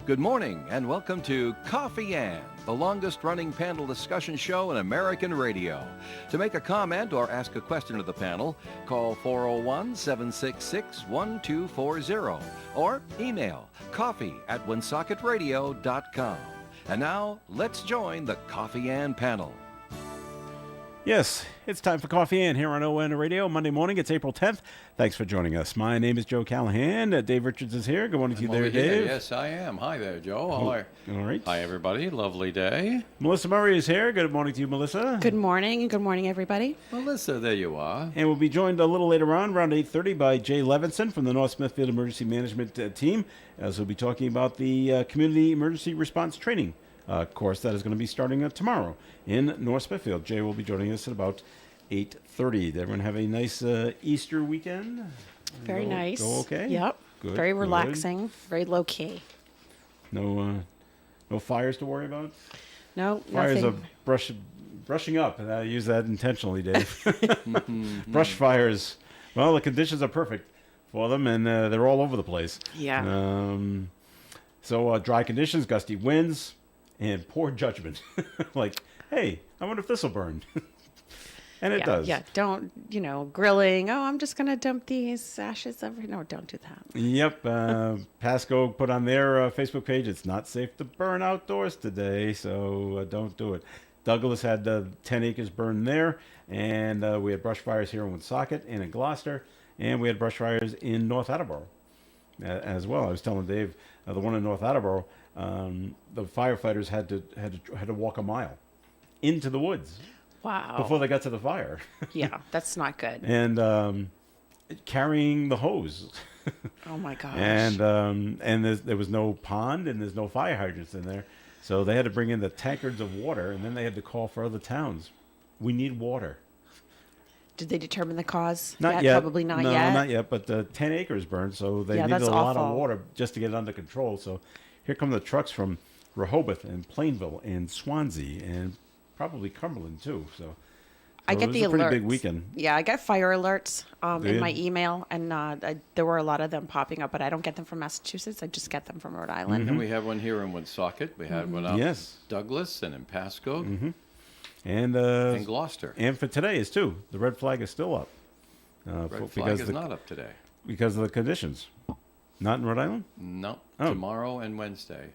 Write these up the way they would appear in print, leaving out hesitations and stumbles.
Good morning and welcome to Coffee Ann, the longest running panel discussion show in American radio. To make a comment or ask a question of the panel, call 401-766-1240 or email coffee@woonsocket.radio.com. And now, let's join the Coffee Ann panel. Yes, it's time for Coffee Ann here on ON Radio. Monday morning, it's April 10th. Thanks for joining us. My name is Joe Callahan. Dave Richards is here. Good morning to you there, Dave. Yes, I am. Hi there, Joe. All right. Hi, everybody. Lovely day. Melissa Murray is here. Good morning to you, Melissa. Good morning, and good morning, everybody. Melissa, there you are. And we'll be joined a little later on, around 8:30, by Jay Levinson from the North Smithfield Emergency Management Team, as we'll be talking about the Community Emergency Response Training course that is going to be starting tomorrow in North Smithfield. Jay will be joining us at about 8:30. Did everyone have a nice Easter weekend? Very nice. Go okay? Yep. Good, Very good. relaxing. Very low key. No fires to worry about? No, Fires nothing. are brushing up, and I use that intentionally, Dave. Brush fires. Well, the conditions are perfect for them, and they're all over the place. Yeah. So dry conditions, gusty winds, and poor judgment. Like, hey, I wonder if this will burn. And it does. Yeah, don't, grilling. Oh, I'm just going to dump these ashes over. No, don't do that. Yep. Pasco put on their Facebook page, it's not safe to burn outdoors today, so don't do it. Douglas had 10 acres burned there, and we had brush fires here in Woonsocket and in Gloucester, and we had brush fires in North Attleboro as well. I was telling Dave, the one in North Attleboro, the firefighters had to walk a mile into the woods. Wow. Before they got to the fire. Yeah, that's not good. And carrying the hose. Oh, my gosh. And there was no pond and there's no fire hydrants in there. So they had to bring in the tankards of water, and then they had to call for other towns. We need water. Did they determine the cause? Not yet. Probably not no, yet. No, not yet, but 10 acres burned, so they needed that's a lot of awful. water just to get it under control. So here come the trucks from Rehoboth and Plainville and Swansea and probably Cumberland too. So I get it was the a pretty alerts. big weekend. Yeah, I get fire alerts in you? my email, and there were a lot of them popping up, but I don't get them from Massachusetts. I just get them from Rhode Island. And we have one here in Woonsocket. We had one up Yes. in Douglas and in Pasco And and Gloucester. and for today is too. The red flag is still up. Red flag is not up today. Because of the conditions. Not in Rhode Island? No, Oh. tomorrow and Wednesday.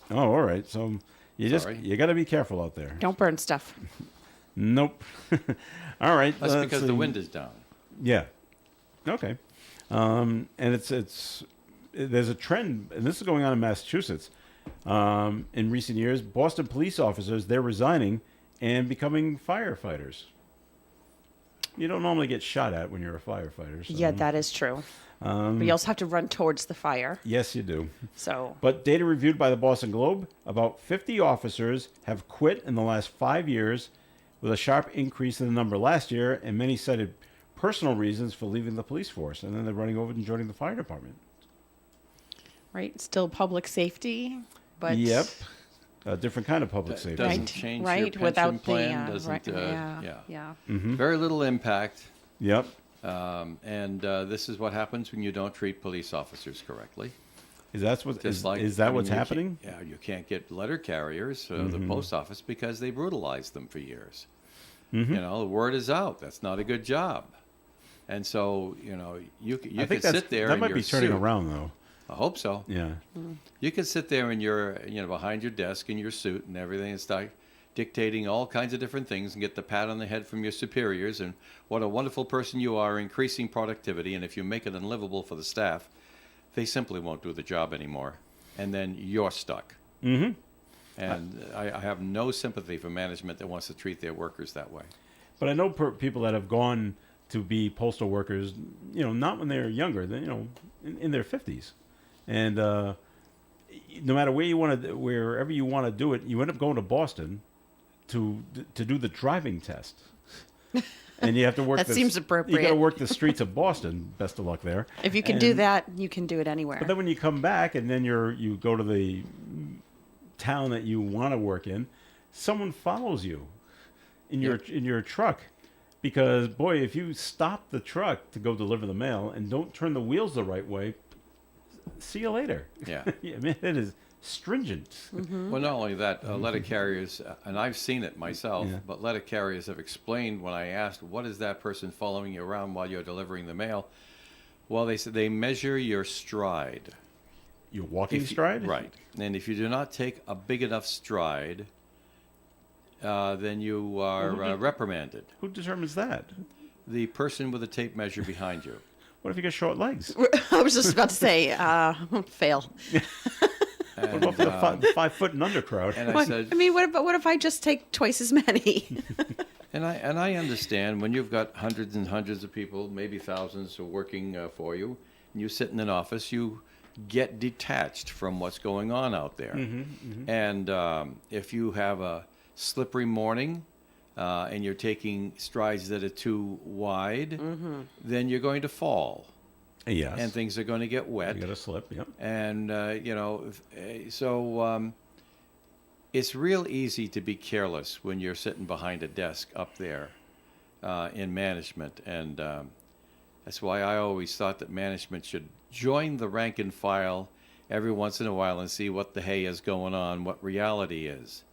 Oh, all right. So Sorry. you got to be careful out there. Don't burn stuff. Nope. All right. That's let's because see. the wind is down. Yeah. Okay. And there's a trend, and this is going on in Massachusetts. In recent years, Boston police officers, they're resigning and becoming firefighters. You don't normally get shot at when you're a firefighter. So. Yeah, that is true. But you also have to run towards the fire. Yes, you do. So But data reviewed by the Boston Globe, about 50 officers have quit in the last 5 years, with a sharp increase in the number last year, and many cited personal reasons for leaving the police force, and then they're running over and joining the fire department. right, still public safety, but Yep. A different kind of public That safety. doesn't right, change right, your pension without plan. the Doesn't, yeah. Very little impact. Yep. And this is what happens when you don't treat police officers correctly. Is that what Just like, is that I mean, what's you happening? Yeah, you can't get letter carriers, the post office, because they brutalized them for years. You know, the word is out. That's not a good job. And so, you I could think sit there that in might your be turning suit. around though. I hope so. Yeah. You could sit there in your, behind your desk in your suit and everything and start dictating all kinds of different things and get the pat on the head from your superiors and what a wonderful person you are, increasing productivity. And if you make it unlivable for the staff, they simply won't do the job anymore. And then you're stuck. Mm-hmm. And I have no sympathy for management that wants to treat their workers that way. But I know people that have gone to be postal workers, not when they're younger, in their 50s. And no matter wherever you want to do it, you end up going to Boston to do the driving test. And you have to work. That seems appropriate. You got to work the streets of Boston. Best of luck there. If you can do that, you can do it anywhere. But then when you come back and then you go to the town that you want to work in, someone follows you in your truck Because, boy, if you stop the truck to go deliver the mail and don't turn the wheels the right way, see you later. Yeah. I mean, it is stringent. Well, not only that, letter carriers, and I've seen it myself, Yeah. but letter carriers have explained when I asked, what is that person following you around while you're delivering the mail? Well, they said they measure your stride. Your walking If you- stride? Right. And if you do not take a big enough stride, then you are reprimanded. Who determines that? The person with a tape measure behind you. What if you got short legs? I was just about to say, fail. What about for the 5 foot and under crowd? And I What- said, I mean, what if I just take twice as many? and I understand when you've got hundreds and hundreds of people, maybe thousands, who are working for you, and you sit in an office, you get detached from what's going on out there. And if you have a slippery morning and you're taking strides that are too wide, then you're going to fall, Yes. and things are going to get wet. You got to slip, yep. And so it's real easy to be careless when you're sitting behind a desk up there in management, and that's why I always thought that management should join the rank and file every once in a while and see what the hay is going on, what reality is.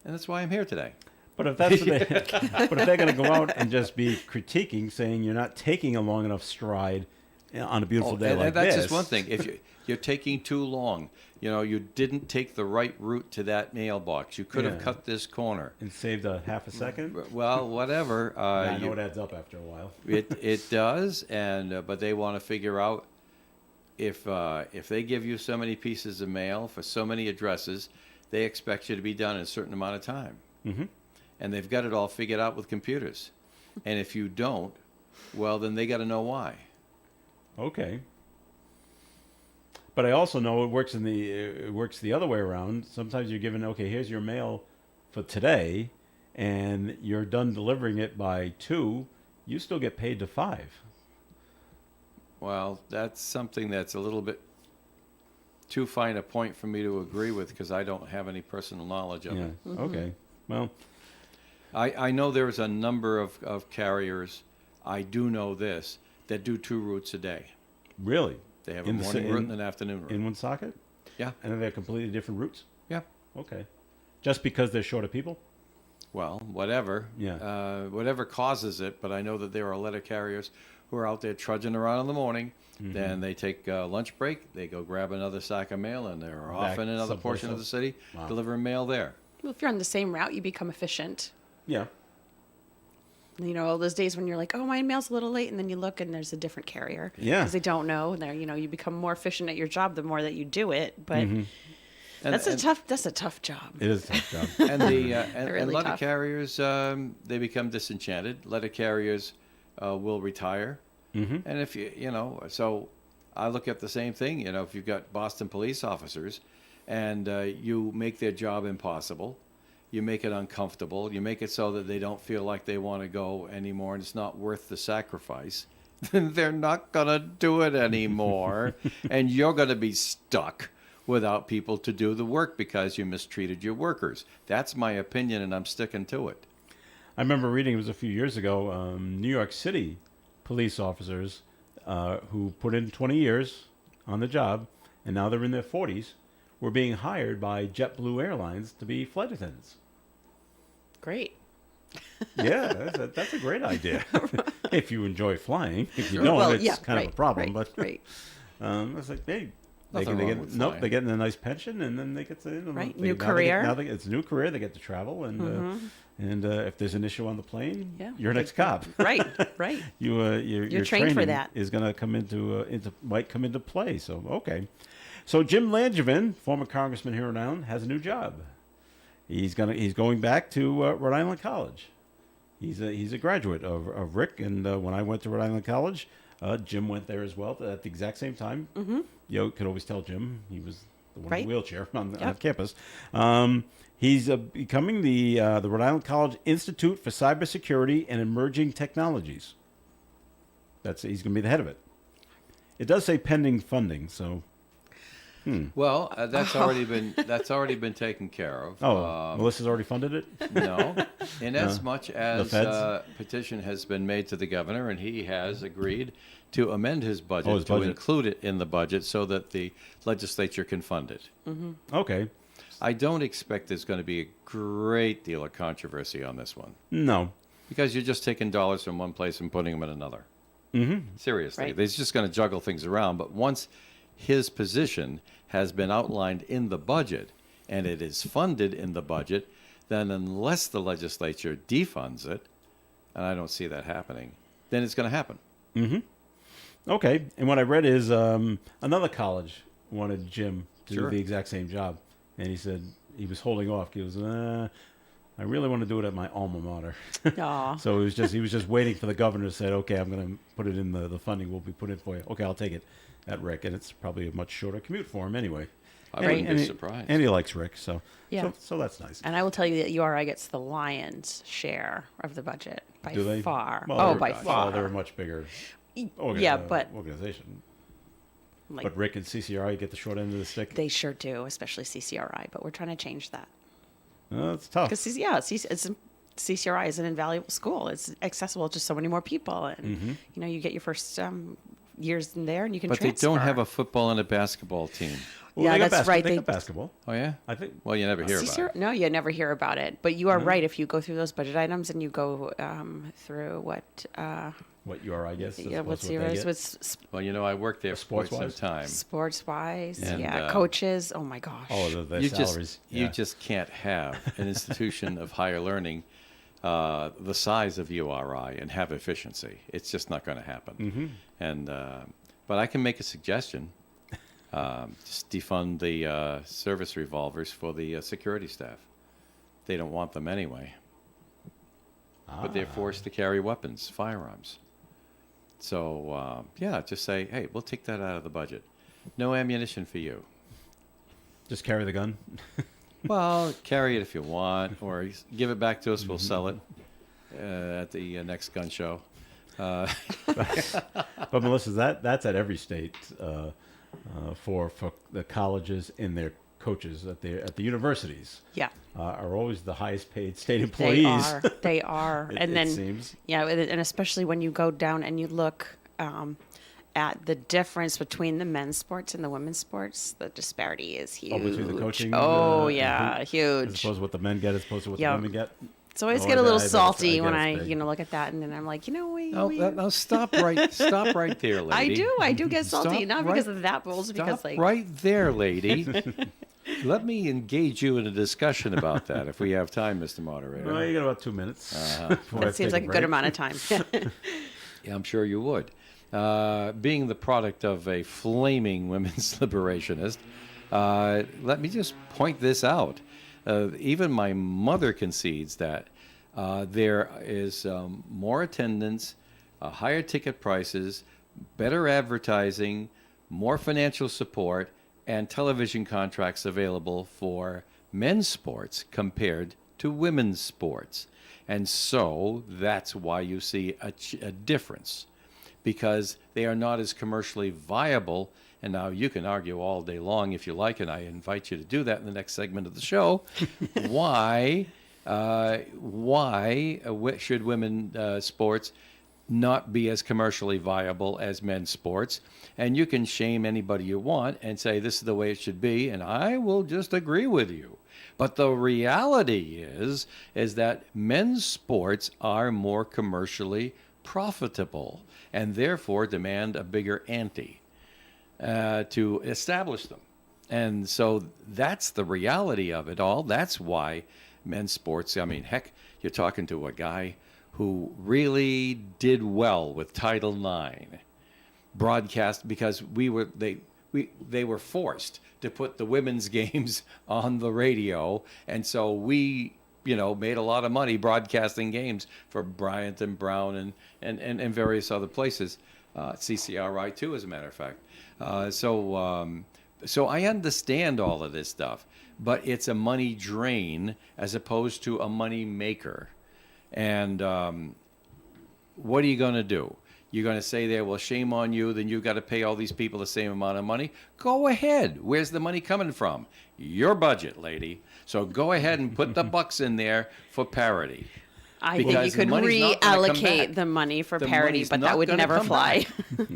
And that's why I'm here today. But if that's but if they're going to go out and just be critiquing, saying you're not taking a long enough stride on a beautiful day and like that's this, just one thing. If you're taking too long, you didn't take the right route to that mailbox. You could have Yeah. cut this corner. and saved a half a second, Well, whatever. yeah, I know it adds up after a while. It does, and but they want to figure out if they give you so many pieces of mail for so many addresses, they expect you to be done in a certain amount of time, and they've got it all figured out with computers. And if you don't, well, then they got to know why. Okay. But I also know it works the other way around. Sometimes you're given, okay, here's your mail for today, and you're done delivering it by 2. You still get paid to 5. Well, that's something that's a little bit too fine a point for me to agree with because I don't have any personal knowledge of Yeah. it. Okay. Well, I know there's a number of carriers, I do know this, that do 2 routes a day. really, They have a In the morning sa- route in- and an afternoon route. in one socket, Yeah, and they're completely different routes. yeah. Okay. Just because they're short of people. Well, whatever. Yeah. Whatever causes it, but I know that there are letter carriers who are out there trudging around in the morning. Mm-hmm. Then they take a lunch break, they go grab another sack of mail, and they're off Back in another someplace portion of the else. city Wow. delivering mail there. Well, if you're on the same route, you become efficient. Yeah. All those days when you're like, oh, my mail's a little late, and then you look and there's a different carrier. Yeah. Because they don't know. And they're, you become more efficient at your job the more that you do it. But And- that's and- a tough job. It is a tough job. And and really letter tough. carriers, they become disenchanted. Letter carriers will retire. Mhm. And if so I look at the same thing. If you've got Boston police officers, and you make their job impossible, you make it uncomfortable, you make it so that they don't feel like they want to go anymore, and it's not worth the sacrifice. Then they're not gonna do it anymore, and you're gonna be stuck without people to do the work because you mistreated your workers. That's my opinion, and I'm sticking to it. I remember reading, it was a few years ago, New York City police officers who put in 20 years on the job, and now they're in their 40s, were being hired by JetBlue Airlines to be flight attendants. Great. Yeah, that's a great idea. If you enjoy flying. If you Sure. don't, Well, it's yeah, kind of right, a problem. right, But right. it's like, hey, Nothing they wrong get with nope, flying. they're getting a nice pension, and then they get to Right, they- new now they get- career. now it's a new career. They get to travel, and if there's an issue on the plane, Yeah. you're an ex-cop. Right, right. Your trained for training that. is going to come might come into play. So okay, so Jim Langevin, former congressman here in Rhode Island, has a new job. He's going back to Rhode Island College. He's a graduate of Rick, and when I went to Rhode Island College, Jim went there as well at the exact same time. Mm-hmm. You could always tell Jim, he was the one Right. in the wheelchair on Yep. campus. He's becoming the Rhode Island College Institute for Cybersecurity and Emerging Technologies. He's going to be the head of it. It does say pending funding, so Well, that's already been taken care of. Oh, Melissa's already funded it? No, in as much as feds? petition has been made to the governor, and he has agreed to amend his budget his to budget. include it in the budget so that the legislature can fund it. Okay. I don't expect there's going to be a great deal of controversy on this one No. because you're just taking dollars from one place and putting them in another. Seriously, Right. they're just going to juggle things around. But once his position has been outlined in the budget and it is funded in the budget, then unless the legislature defunds it, and I don't see that happening, then it's going to happen. Okay. And what I read is another college wanted Jim to do Sure. the exact same job. And he said he was holding off. He was, I really want to do it at my alma mater. Aw. So he was just waiting for the governor to say, okay, I'm going to put it in the funding will be put in for you. Okay, I'll take it at Rick. And it's probably a much shorter commute for him anyway. I wouldn't and be he- surprised. And he likes Rick, so Yeah. so that's nice. And I will tell you that URI gets the lion's share of the budget by Do they? far. Well, By far. They're a much bigger But organization. like, But Rick and CCRI get the short end of the stick. they sure do, especially CCRI. But we're trying to change that It's tough. because CCRI is an invaluable school. It's accessible to so many more people, and you get your first years in there, and you can. But transfer. they don't have a football and a basketball team. Well, Yeah, they got that's right. They They- got basketball. Oh, yeah? I think. Well, you never hear about it. No, you never hear about it. But you are right. If you go through those budget items and you go through what URI gets. what's yours, what's Well, I worked there for quite some Sports-wise? time. sports wise, And, coaches. Oh my gosh. Oh, their you salaries. you just can't have an institution of higher learning the size of URI and have efficiency. It's just not going to happen. And but I can make a suggestion. Just defund the service revolvers for the security staff. They don't want them anyway. But they're forced to carry weapons, firearms. So, just say, hey, we'll take that out of the budget. No ammunition for you. Just carry the gun. Well, carry it if you want, or give it back to us. We'll sell it at the next gun show. But Melissa, that's at every state for the colleges and their coaches at the universities. Yeah. Are always the highest paid state They employees. are. They are. It- and it then, seems. yeah, and especially when you go down and you look at the difference between the men's sports and the women's sports, the disparity is huge. Oh, between the coaching. Oh, and yeah, As huge. opposed to what the men get, as opposed to what Yeah. the women get. So I always Oh, get a little I bet it's- salty I when bet I, it's big. look at that, and then I'm like, we Now stop right there, lady. I do get salty, Stop not right- because of that, but also because Stop like, right there, lady. Let me engage you in a discussion about that if we have time, Mr. Moderator. Well, you got about 2 minutes. before I that seems take like a good break. amount of time. Yeah, I'm sure you would. Being the product of a flaming women's liberationist, let me just point this out. Even my mother concedes that there is more attendance, higher ticket prices, better advertising, more financial support, and television contracts available for men's sports compared to women's sports. And so that's why you see a difference, because they are not as commercially viable. And now you can argue all day long if you like, and I invite you to do that in the next segment of the show. Why should women's sports not be as commercially viable as men's sports? And you can shame anybody you want and say this is the way it should be, and I will just agree with you. But the reality is that men's sports are more commercially profitable and therefore demand a bigger ante to establish them. And so that's the reality of it all. That's why men's sports, I mean, heck, you're talking to a guy who really did well with Title IX broadcast because they were forced to put the women's games on the radio. And so we, made a lot of money broadcasting games for Bryant and Brown and various other places. CCRI too, as a matter of fact. So I understand all of this stuff, but it's a money drain as opposed to a money maker. And what are you going to do? You're going to say there, well, shame on you, then you've got to pay all these people the same amount of money. Go ahead. Where's the money coming from? Your budget, lady. So go ahead and put the bucks in there for parity. I think Because you the could money's not gonna come reallocate back. the money for The parity, money's but not that would gonna never come fly. back.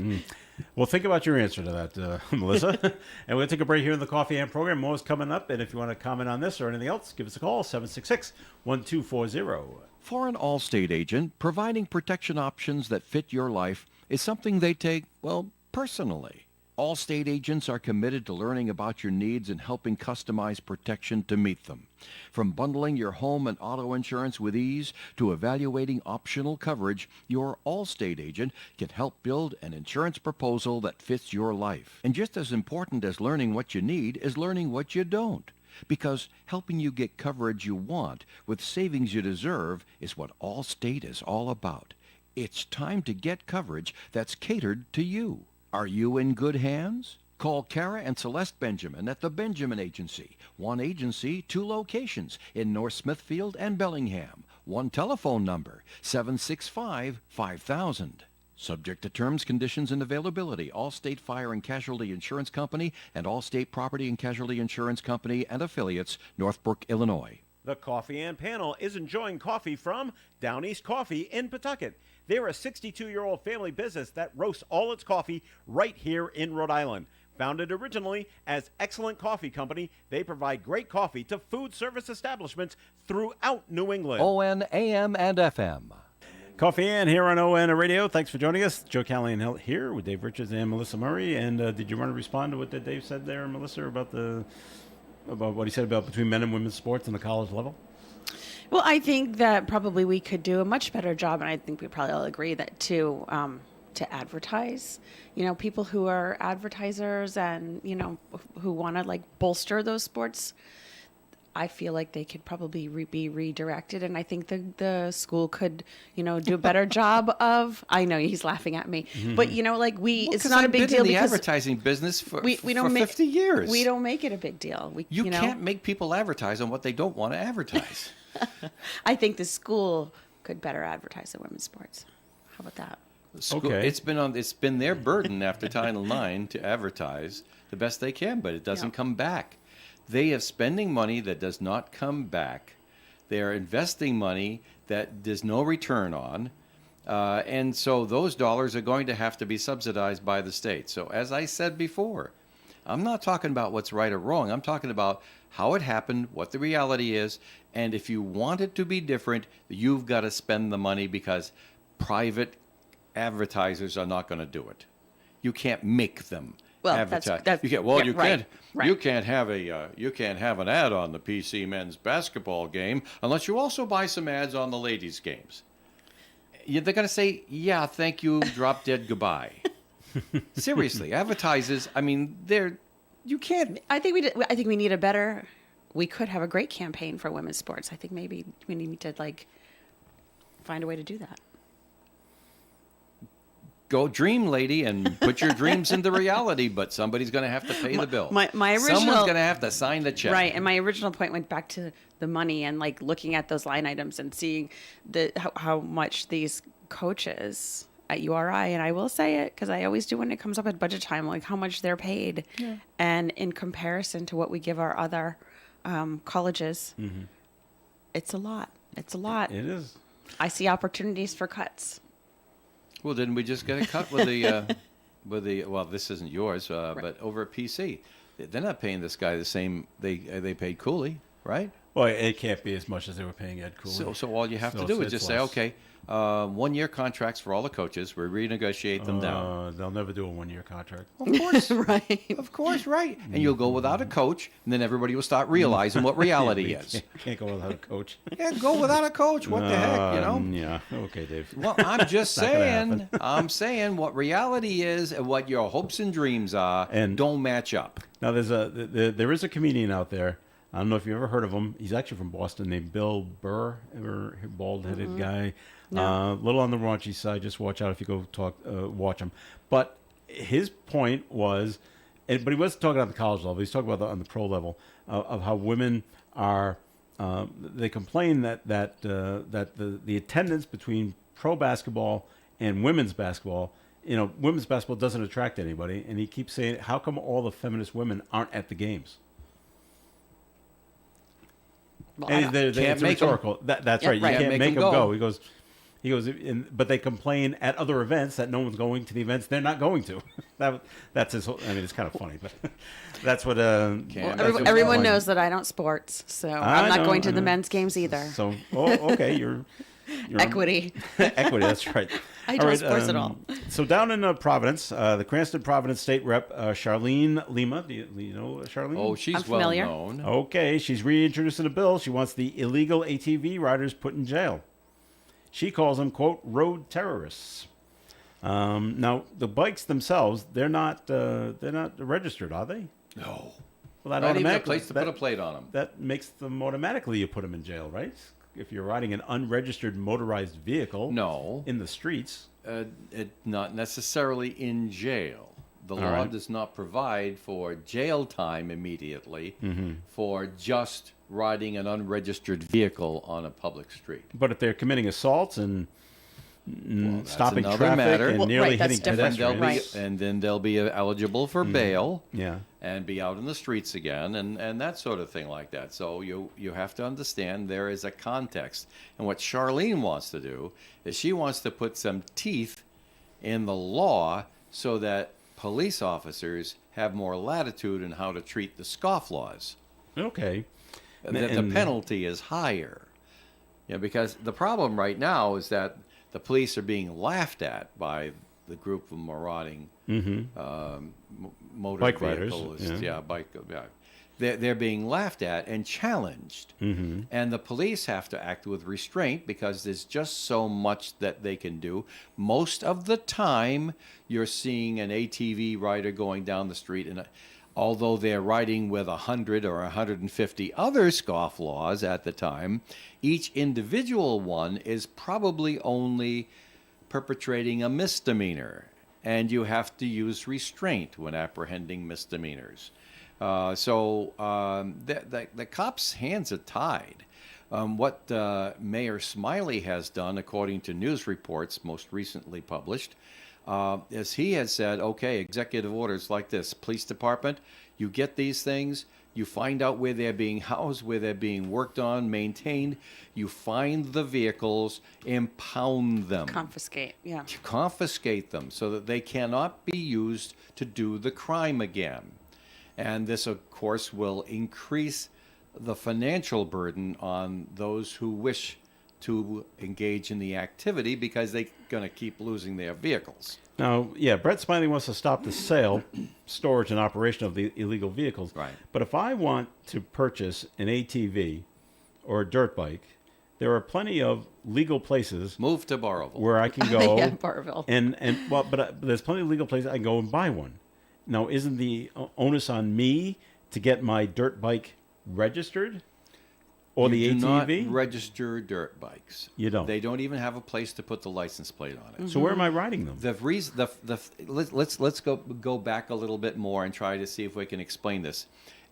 Well, think about your answer to that, Melissa. And we're going to take a break here in the Coffee and program. More is coming up. And if you want to comment on this or anything else, give us a call, 766-1240. For an Allstate agent, providing protection options that fit your life is something they take, well, personally. Allstate agents are committed to learning about your needs and helping customize protection to meet them. From bundling your home and auto insurance with ease to evaluating optional coverage, your Allstate agent can help build an insurance proposal that fits your life. And just as important as learning what you need is learning what you don't. Because helping you get coverage you want with savings you deserve is what Allstate is all about. It's time to get coverage that's catered to you. Are you in good hands? Call Kara and Celeste Benjamin at the Benjamin Agency. One agency, two locations in North Smithfield and Bellingham. One telephone number, 765-5000. Subject to terms, conditions, and availability. Allstate Fire and Casualty Insurance Company and Allstate Property and Casualty Insurance Company and affiliates, Northbrook, Illinois. The Coffee and Panel is enjoying coffee from Down East Coffee in Pawtucket. They're a 62-year-old family business that roasts all its coffee right here in Rhode Island. Founded originally as Excellent Coffee Company, they provide great coffee to food service establishments throughout New England. ON, AM, and FM. Coffee and here on ON Radio. Thanks for joining us. Joe Callahan here with Dave Richards and Melissa Murray. And did you want to respond to what that Dave said there, Melissa, about what he said about between men and women's sports and the college level? Well, I think that probably we could do a much better job, and I think we probably all agree that to advertise, people who are advertisers and who want to like bolster those sports. I feel like they could probably be redirected, and I think the school could, do a better job of. I know he's laughing at me, but it's not a big deal in the because advertising business for we don't make 50 years. We don't make it a big deal. You can't make people advertise on what they don't want to advertise. I think the school could better advertise the women's sports. How about that? Okay. It's been their burden after Title IX to advertise the best they can, but it doesn't come back. They are spending money that does not come back. They are investing money that there's no return on. And so those dollars are going to have to be subsidized by the state. So as I said before, I'm not talking about what's right or wrong. I'm talking about how it happened, what the reality is, and if you want it to be different, you've got to spend the money because private advertisers are not going to do it. You can't make them advertise. You can't. Well, you right, can't. right. You can't have an ad on the PC men's basketball game unless you also buy some ads on the ladies' games. They're going to say, "Yeah, thank you, drop dead, goodbye." Seriously, advertisers. I mean, you can't. I think we need a better. We could have a great campaign for women's sports. I think maybe we need to find a way to do that. Go dream, lady, and put your dreams into reality. But somebody's going to have to pay the bill. My original, someone's going to have to sign the check. Right, and my original point went back to the money and looking at those line items and seeing how much these coaches at URI, and I will say it because I always do when it comes up at budget time, how much they're paid, and in comparison to what we give our other colleges, it's a lot. It's a lot. It is. I see opportunities for cuts. Well, didn't we just get a cut with the well, this isn't yours, but over at PC, they're not paying this guy the same they paid Cooley, right? Well, it can't be as much as they were paying Ed Cooley. So all you have to do is just say, less. okay, 1-year contracts for all the coaches. We renegotiate them down. They'll never do a 1-year contract. Of course, Right. Of course, right. And you'll go without a coach, and then everybody will start realizing what reality is. Can't go without a coach. Yeah, go without a coach. What the heck, Yeah. Okay, Dave. Well, I'm just Not gonna saying. happen. I'm saying what reality is and what your hopes and dreams are And- don't match up. Now, there is a comedian out there. I don't know if you've ever heard of him. He's actually from Boston, named Bill Burr, bald-headed guy. No. Little on the raunchy side. Just watch out if you go watch him. But his point was, but he wasn't talking on the college level. He's talking about on the pro level of how women are. They complain that the attendance between pro basketball and women's basketball. Women's basketball doesn't attract anybody, and he keeps saying, "How come all the feminist women aren't at the games?" Well, I And don't- it's Can't make 'em. rhetorical. That's Yeah, right. You right. can't make them go. go. He goes, but they complain at other events that no one's going to the events they're not going to. That's his whole. I mean, it's kind of funny, but that's what. Can't that's make what- 'em everyone go. knows that I don't sports, so I I'm not know, going to I the know. men's games either. So, okay, you're Equity. Equity, that's right. I don't sports at all. So down in Providence, the Cranston Providence State Rep Charlene Lima. Do you know Charlene? Oh, she's I'm well familiar. known. Okay, she's reintroducing a bill. She wants the illegal ATV riders put in jail. She calls them, quote, road terrorists. Now, the bikes themselves, they're not registered, are they? No. Well, that Not even a automatically place to put a plate on them. that makes them automatically you put them in jail, right? If you're riding an unregistered motorized vehicle No. in the streets. Not necessarily in jail. The All law right. does not provide for jail time immediately Mm-hmm. for just riding an unregistered vehicle on a public street. But if they're committing assaults and that's stopping another traffic matter. and Well, nearly right, that's hitting different. pedestrians, Right. And then they'll be eligible for bail. yeah. And be out in the streets again and that sort of thing like that. So you have to understand there is a context. And what Charlene wants to do is she wants to put some teeth in the law so that police officers have more latitude in how to treat the scofflaws. Okay. That the And- penalty is higher. Because the problem right now is that the police are being laughed at by the group of marauding motor Bike riders, vehiclists. yeah. They're being laughed at and challenged. And the police have to act with restraint because there's just so much that they can do. Most of the time, you're seeing an ATV rider going down the street, and although they're riding with 100 or 150 other scofflaws at the time, each individual one is probably only perpetrating a misdemeanor, and you have to use restraint when apprehending misdemeanors. So the cops' hands are tied. What Mayor Smiley has done, according to news reports most recently published, is he has said, okay, executive orders like this, police department, you get these things, you find out where they're being housed, where they're being worked on, maintained, you find the vehicles, impound them. Confiscate. Yeah. To confiscate them so that they cannot be used to do the crime again. And this, of course, will increase the financial burden on those who wish to engage in the activity because they're going to keep losing their vehicles. Now, yeah, Brett Smiley wants to stop the sale, storage, and operation of the illegal vehicles. Right. But if I want to purchase an ATV or a dirt bike, there are plenty of legal places Move to Barrowville. where I can go. Yeah, Barville. But there's plenty of legal places I can go and buy one. Now, isn't the onus on me to get my dirt bike registered, or You the do not ATV? register dirt bikes. You don't. They don't even have a place to put the license plate on it. So where am I riding them? The reason, let's go back a little bit more and try to see if we can explain this.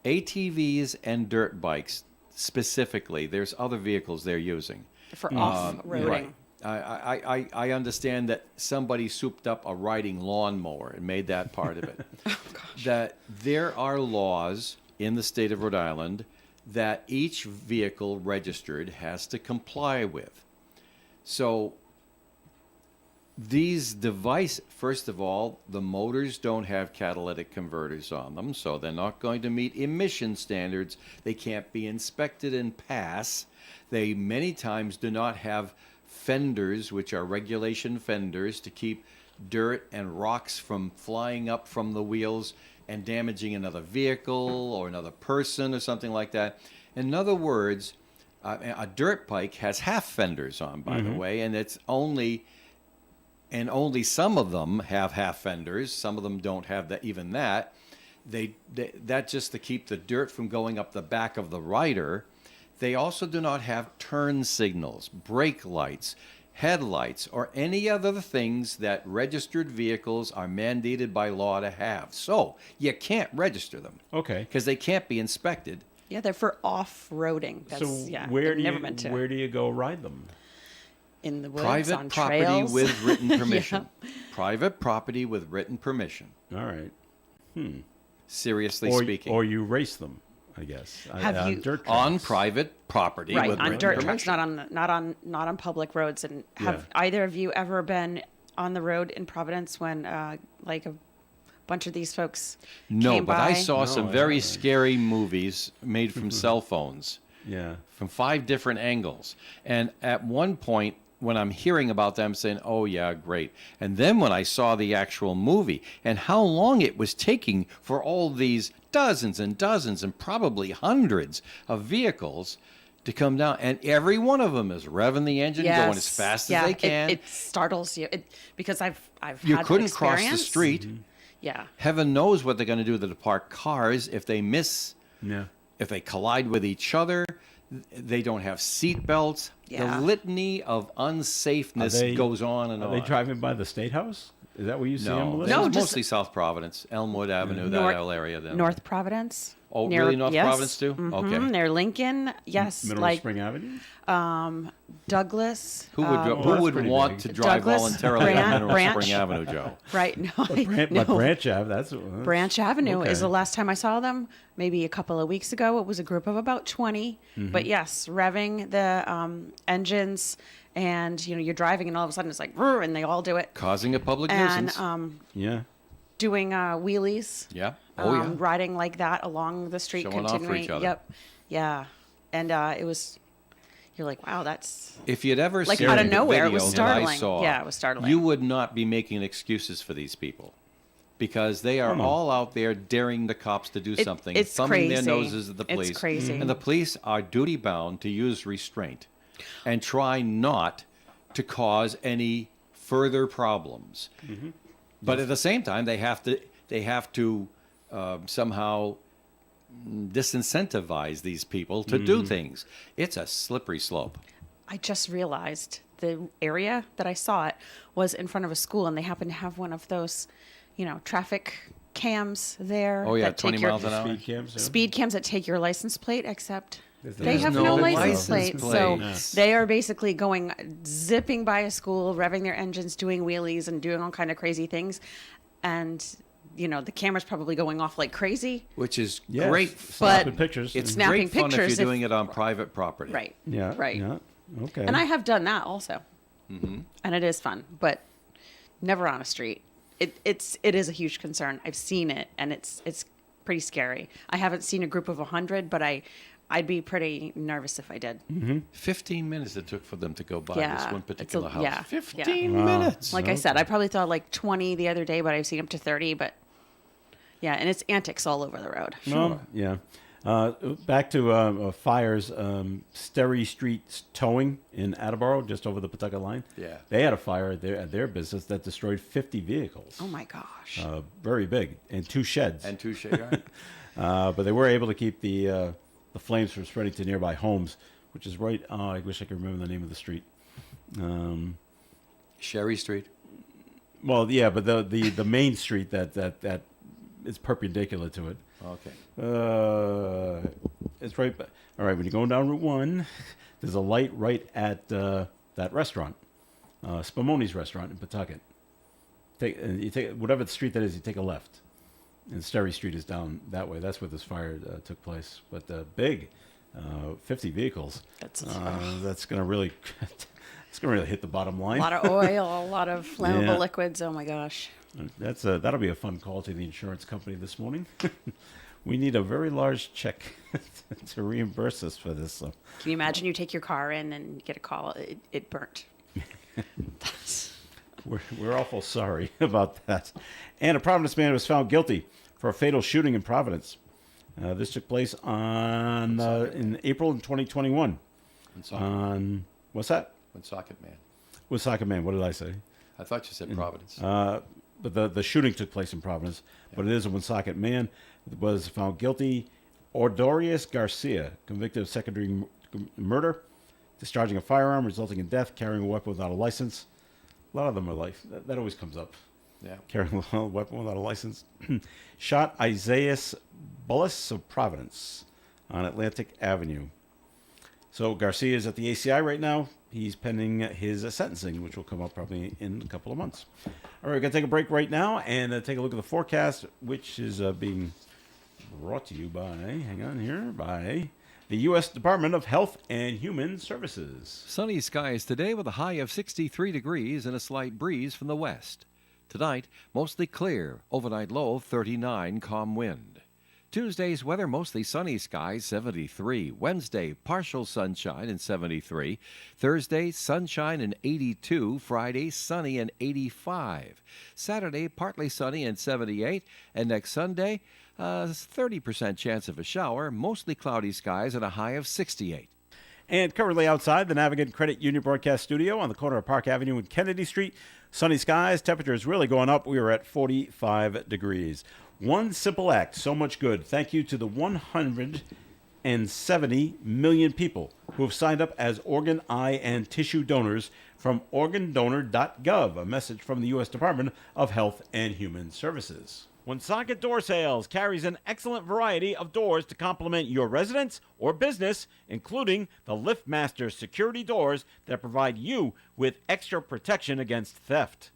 ATVs and dirt bikes specifically, there's other vehicles they're using. For off-roading. Right. I understand that somebody souped up a riding lawnmower and made that part of it. That there are laws in the state of Rhode Island that each vehicle registered has to comply with. So these devices, first of all, the motors don't have catalytic converters on them, so they're not going to meet emission standards. They can't be inspected and pass. They many times do not have fenders, which are regulation fenders, to keep dirt and rocks from flying up from the wheels and damaging another vehicle or another person or something like that. In other words, a dirt bike has half fenders on, by the way, and only some of them have half fenders. Some of them don't have that, even that. That just to keep the dirt from going up the back of the rider. They also do not have turn signals, brake lights, headlights, or any other things that registered vehicles are mandated by law to have. So you can't register them Okay. because they can't be inspected. Yeah, they're for off-roading. That's, So yeah, where they're do never you meant to. where do you go ride them? in the woods, Private on property trails. with written permission. Private property with written permission. All right. Seriously Or, speaking. or you race them, I guess. Have on you- dirt on tracks. private property Right, with on written dirt permission. tracks, not on public roads. And have either of you ever been on the road in Providence when like a bunch of these folks No, came but by? I saw some I very haven't. scary movies made from cell phones Yeah. from 5 different angles. And at one point, when I'm hearing about them saying, oh, yeah, great. And then when I saw the actual movie and how long it was taking for all these dozens and dozens and probably hundreds of vehicles to come down, and every one of them is revving the engine, going as fast as they can. It startles you because I've You had that couldn't cross the experience. street. Yeah, Heaven knows what they're going to do to the parked cars if they miss, Yeah. if they collide with each other. They don't have seat belts. Yeah. The litany of unsafeness Are they- goes on and Are on. they driving by the State House? Is that where you see them, No, Melissa? No, it's just- mostly South Providence, Elmwood Avenue, that North- whole area. Then. North Providence. Oh, really? North yes. Providence too? Mhm, Okay. Near Lincoln. Yes, Middle like Spring Avenue? Douglas. Who would well, who that's would pretty want big. to drive Douglas, voluntarily on Mineral Branch. Spring Avenue, Joe? Right. No, But no. Branch Ave, that's Branch Avenue is okay. the last time I saw them. Maybe a couple of weeks ago. It was a group of about 20. Mm-hmm. But yes, revving the engines, and you're driving, and all of a sudden it's like, "Rrr," and they all do it, Causing a public and nuisance. Yeah. doing wheelies. Yeah. Oh, yeah. Riding like that along the street, Showing off for continuing. each other. Yep. Yeah. And it was. You're like, wow, that's. If you'd ever Like, seen out of the nowhere, it video was that I startling. saw, Yeah, it was startling. You would not be making excuses for these people because they are all out there daring the cops to do something, it's thumbing their crazy. noses at the It's police. crazy. And the police are duty bound to use restraint and try not to cause any further problems. But at the same time, they have to somehow disincentivize these people to do things. It's a slippery slope. I just realized the area that I saw it was in front of a school, and they happen to have one of those, traffic cams there. Oh, yeah, that take 20 your- miles an hour. Speed cams. yeah. Speed cams that take your license plate, except they There's have no no license license plate. plates. So they are basically going zipping by a school, revving their engines, doing wheelies, and doing all kind of crazy things. And the camera's probably going off like crazy. Which is Yes, great. snapping But pictures. It's snapping great fun pictures if you're if- doing it on private property. Right. Yeah. Right. Yeah. Okay. And I have done that also. And it is fun, but never on a street. It is a huge concern. I've seen it, and it's pretty scary. I haven't seen a group of 100, but I'd be pretty nervous if I did. 15 minutes it took for them to go by Yeah, this one it's a- particular house. yeah, 15 yeah. Wow. minutes. Like I said, I probably thought like 20 the other day, but I've seen up to 30. But yeah, and it's antics all over the road. Well, yeah. Back to fires. Sterry Street Towing in Attleboro, just over the Pawtucket line. Yeah. They had a fire at their business that destroyed 50 vehicles. Oh my gosh. Very big, and 2 sheds. And touche. Right? But they were able to keep the flames from spreading to nearby homes, which is right. I wish I could remember the name of the street. Sherry Street. Well, yeah, but the main street that is perpendicular to it. Okay. It's right. All right, when you're going down Route 1, there's a light right at that restaurant, Spumoni's restaurant in Pawtucket. You take whatever the street that is. You take a left, and Sterry Street is down that way. That's where this fire took place. But big, 50 vehicles. That's That's going to really, it's going to really hit the bottom a line. lot of oil, a lot of flammable Yeah. liquids. Oh my gosh. That'll be a fun call to the insurance company this morning. We need a very large check to reimburse us for this. So. Can you imagine you take your car in and get a call? It burnt. That's- We're awful sorry about that. And a Providence man was found guilty for a fatal shooting in Providence. This took place in April in 2021. Woonsocket, What's that? Woonsocket man. Woonsocket man. What did I say? I thought you said Providence. But the shooting took place in Providence. But it is a Woonsocket man was found guilty. Ordorius Garcia, convicted of secondary murder, discharging a firearm, resulting in death, carrying a weapon without a license. A lot of them are life. That always comes up. Yeah. Carrying a weapon without a license. Shot Isaias Bullis of Providence on Atlantic Avenue. So Garcia is at the ACI right now. He's pending his sentencing, which will come up probably in a couple of months. All right, we're going to take a break right now and take a look at the forecast, which is being brought to you by the U.S. Department of Health and Human Services. Sunny skies today with a high of 63 degrees and a slight breeze from the west. Tonight, mostly clear, overnight low 39, calm wind. Tuesday's weather, mostly sunny skies, 73. Wednesday, partial sunshine and 73. Thursday, sunshine and 82. Friday, sunny and 85. Saturday, partly sunny and 78. And next Sunday, 30% chance of a shower, mostly cloudy skies and a high of 68. And currently outside the Navigant Credit Union broadcast studio on the corner of Park Avenue and Kennedy Street, sunny skies, temperature is really going up. We are at 45 degrees. One simple act, so much good. Thank you to the 170 million people who have signed up as organ, eye, and tissue donors from organdonor.gov, a message from the U.S. Department of Health and Human Services. Woonsocket Door Sales carries an excellent variety of doors to complement your residence or business, including the LiftMaster security doors that provide you with extra protection against theft.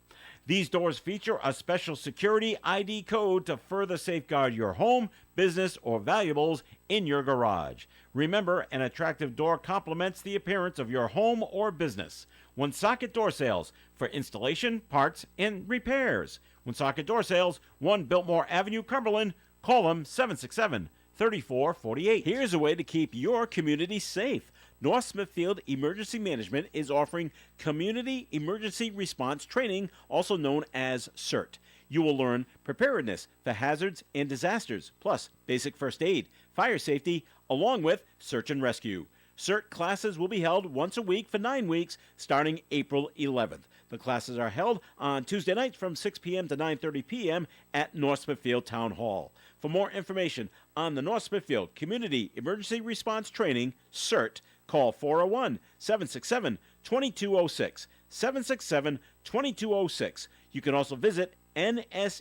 These doors feature a special security ID code to further safeguard your home, business, or valuables in your garage. Remember, an attractive door complements the appearance of your home or business. Woonsocket Door Sales for installation, parts, and repairs. Woonsocket Door Sales, 1 Biltmore Avenue, Cumberland. Call them 767-3448. Here's a way to keep your community safe. North Smithfield Emergency Management is offering Community Emergency Response Training, also known as CERT. You will learn preparedness for hazards and disasters, plus basic first aid, fire safety, along with search and rescue. CERT classes will be held once a week for 9 weeks, starting April 11th. The classes are held on Tuesday nights from 6 p.m. to 9:30 p.m. at North Smithfield Town Hall. For more information on the North Smithfield Community Emergency Response Training, CERT, call 401-767-2206, 767-2206. You can also visit nsema.org.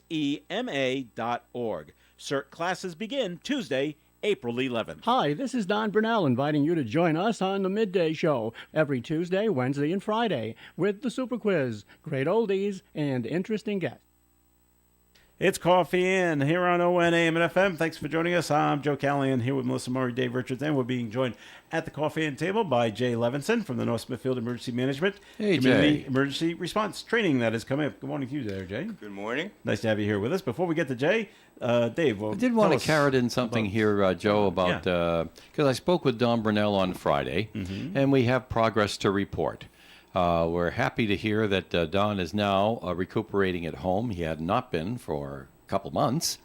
CERT classes begin Tuesday, April 11th. Hi, this is Don Brunell inviting you to join us on the Midday Show every Tuesday, Wednesday, and Friday with the Super Quiz, great oldies, and interesting guests. It's Coffee In here on ON AM and FM. Thanks for joining us. I'm Joe Callahan here with Melissa Murray, Dave Richards, and we're being joined at the Coffee In table by Jay Levinson from the North Smithfield Emergency Management Hey, Community Jay. Emergency Response Training that is coming up. Good morning to you there, Jay. Good morning. Nice to have you here with us. Before we get to Jay, Dave, well, I did want tell to us carrot in something about- here, Joe, about because I spoke with Don Brunell on Friday, and we have progress to report. We're happy to hear that Don is now recuperating at home. He had not been for a couple months,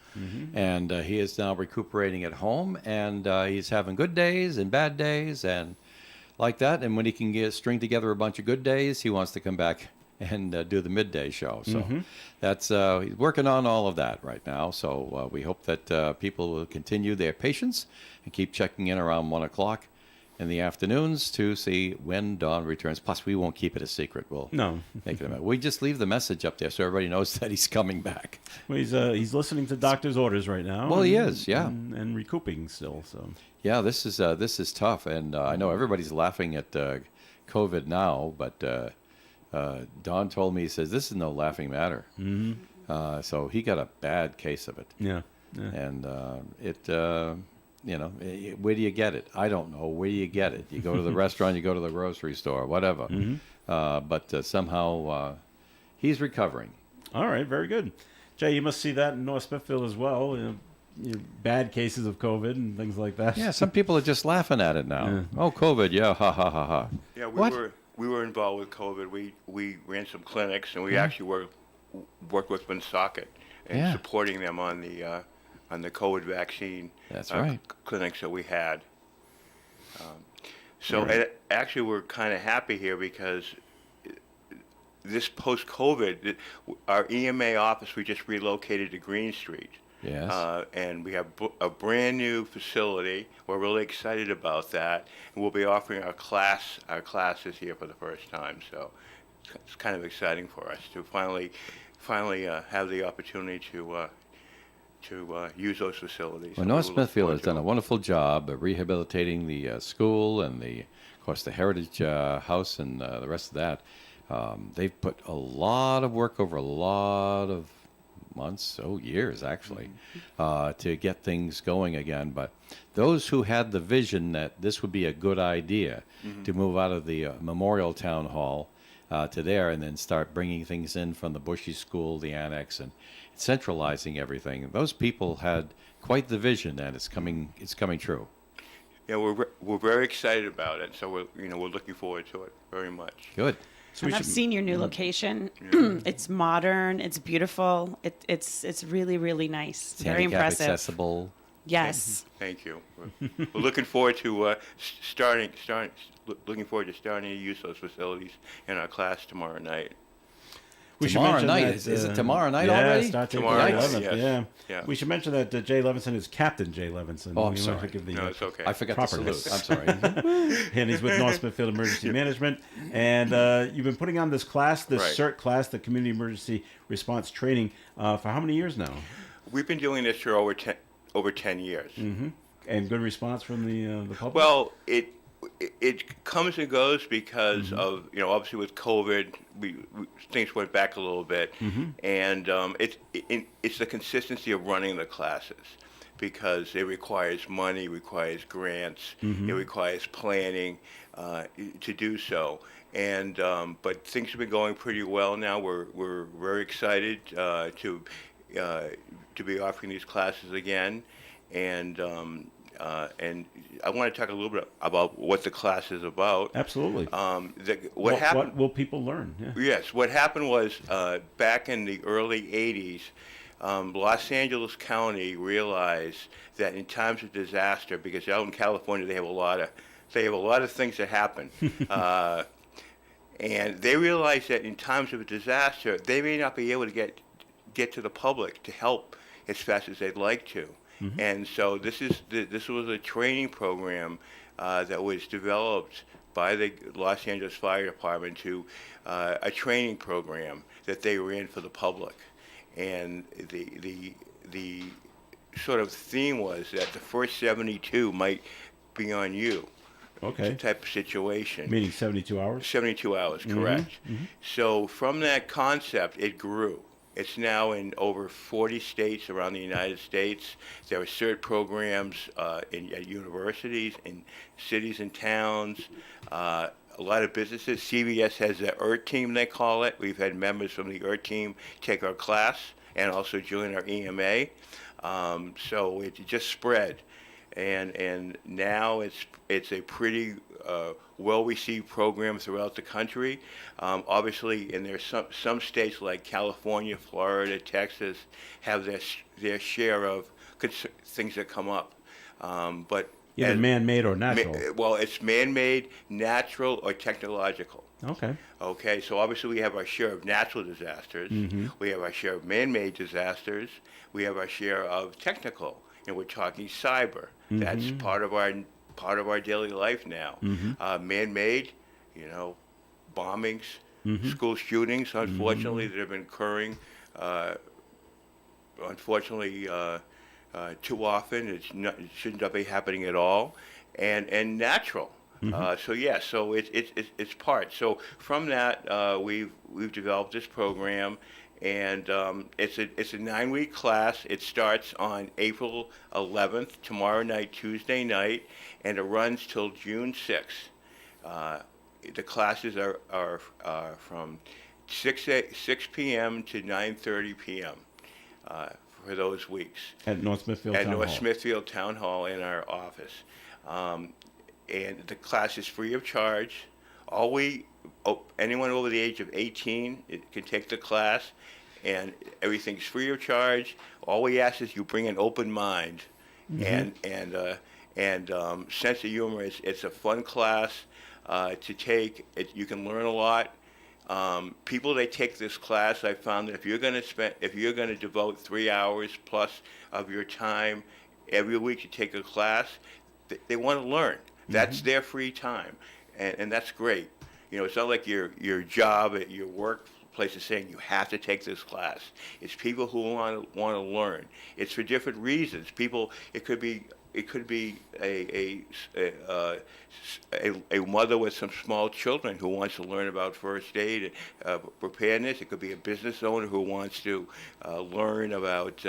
and he is now recuperating at home, and he's having good days and bad days and like that. And when he can string together a bunch of good days, he wants to come back and do the midday show. So that's he's working on all of that right now. So we hope that people will continue their patience and keep checking in around 1 o'clock in the afternoons to see when Don returns. Plus, we won't keep it a secret. We'll No. make it we just leave the message up there so everybody knows that he's coming back. Well, he's listening to doctor's orders right now. Well, he is, yeah. and recouping still. So Yeah, this is tough, and I know everybody's laughing at COVID now, but Don told me, he says, this is no laughing matter. So he got a bad case of it. yeah. And where do you get it? I don't know. Where do you get it? You go to the restaurant, you go to the grocery store, whatever. But somehow he's recovering. All right, very good. Jay, you must see that in North Smithfield as well. Bad cases of COVID and things like that. Yeah, some people are just laughing at it now. Oh, COVID, yeah, ha, ha, ha, ha. Yeah, What? we were involved with COVID. We ran some clinics, and we actually worked with Woonsocket and Yeah. supporting them on the COVID vaccine. That's right. Clinics that we had. Actually, we're kind of happy here because this post-COVID, our EMA office, we just relocated to Green Street. Yes. And we have a brand new facility. We're really excited about that, and we'll be offering our classes here for the first time. So it's kind of exciting for us to finally have the opportunity to use those facilities. Well, And North we look Smithfield forward has to done a it. wonderful job of rehabilitating the school and of course, the Heritage House and the rest of that. They've put a lot of work over a lot of months, years actually, to get things going again. But those who had the vision that this would be a good idea to move out of the Memorial Town Hall to there and then start bringing things in from the Bushy School, the annex, and centralizing everything. Those people had quite the vision, and it's coming true. Yeah, we're very excited about it. So we're looking forward to it very much. Good. And I've seen your new location. It's modern. It's beautiful. It's really, really nice. It's Very handicap impressive. accessible. Yes. Thank you. We're looking forward to starting to use those facilities in our class tomorrow night. We should Tomorrow mention night. that, Is it tomorrow night yeah, already? Starts Tomorrow April night, 11th. yes. Yeah. Yeah. We should mention that Jay Levinson is Captain Jay Levinson. Oh, I'm We sorry. want to give the, No, it's okay. I forgot to properness. salute. I'm sorry. And he's with North Smithfield Emergency Management. And you've been putting on this class, this Right. CERT class, the Community Emergency Response Training, for how many years now? We've been doing this for over 10 years. And good response from the public? Well, it comes and goes because of obviously with COVID, things went back a little bit, and it's the consistency of running the classes because it requires money, requires grants, it requires planning to do so. And but things have been going pretty well now. We're very excited to be offering these classes again, and I want to talk a little bit about what the class is about. Absolutely. What happened? What will people learn? Yeah. Yes, what happened was back in the early 80s, Los Angeles County realized that in times of disaster, because out in California they have a lot of things that happen, and they realized that in times of a disaster they may not be able to get to the public to help as fast as they'd like to. And so this was a training program that was developed by the Los Angeles Fire Department to a training program that they ran for the public. And the sort of theme was that the first 72 might be on you. Okay. Type of situation. Meaning 72 hours? 72 hours, correct. So from that concept, it grew. It's now in over 40 states around the United States. There are CERT programs at universities, in cities and towns, a lot of businesses. CVS has the ERT team, they call it. We've had members from the ERT team take our class and also join our EMA. So it just spread. And now it's a pretty well-received program throughout the country. Obviously, and there's some states like California, Florida, Texas have their share of things that come up. But Either man-made or natural. well, it's man-made, natural, or technological. Okay. Okay, so obviously we have our share of natural disasters. We have our share of man-made disasters. We have our share of technical, and we're talking cyber. That's part of our daily life now. Man-made, bombings, school shootings, unfortunately, that have been occurring. Unfortunately, too often it shouldn't be happening at all, and natural. So it's part. So from that, we've developed this program, and it's a 9-week class. It starts on April 11th, tomorrow night, Tuesday night, and it runs till June 6th. The classes are from 6 p.m. to 9:30 p.m. For those weeks. At North Smithfield At Town North Hall. Smithfield Town Hall in our office. And the class is free of charge. Anyone over the age of 18 can take the class, and everything's free of charge. All we ask is you bring an open mind and sense of humor. It's a fun class to take. You can learn a lot. People that take this class, I found that if you're going to devote 3 hours plus of your time every week to take a class, they want to learn. That's their free time, and that's great. It's not like your job at your workplace place is saying you have to take this class. It's people who want to learn. It's for different reasons. People, it could be a mother with some small children who wants to learn about first aid and preparedness. It could be a business owner who wants to learn about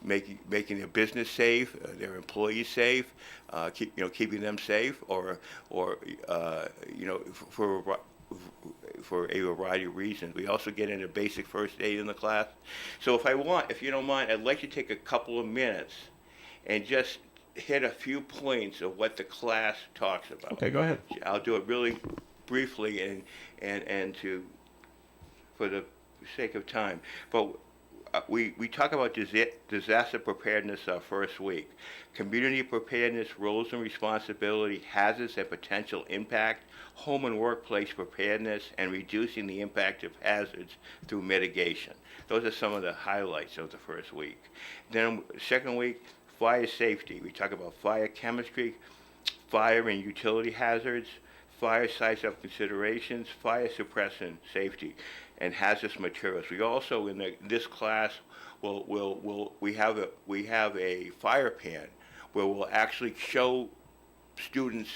making their business safe, their employees safe, keeping them safe, or for a variety of reasons. We also get into basic first aid in the class. So if you don't mind, I'd like to take a couple of minutes and just hit a few points of what the class talks about. Okay, go ahead. I'll do it really briefly and for the sake of time. But we talk about disaster preparedness our first week. Community preparedness, roles and responsibility, hazards and potential impact, home and workplace preparedness, and reducing the impact of hazards through mitigation. Those are some of the highlights of the first week. Then second week, fire safety. We talk about fire chemistry, fire and utility hazards, fire sites of considerations, fire suppression safety, and hazardous materials. We also in this class we have a fire pan where we'll actually show students,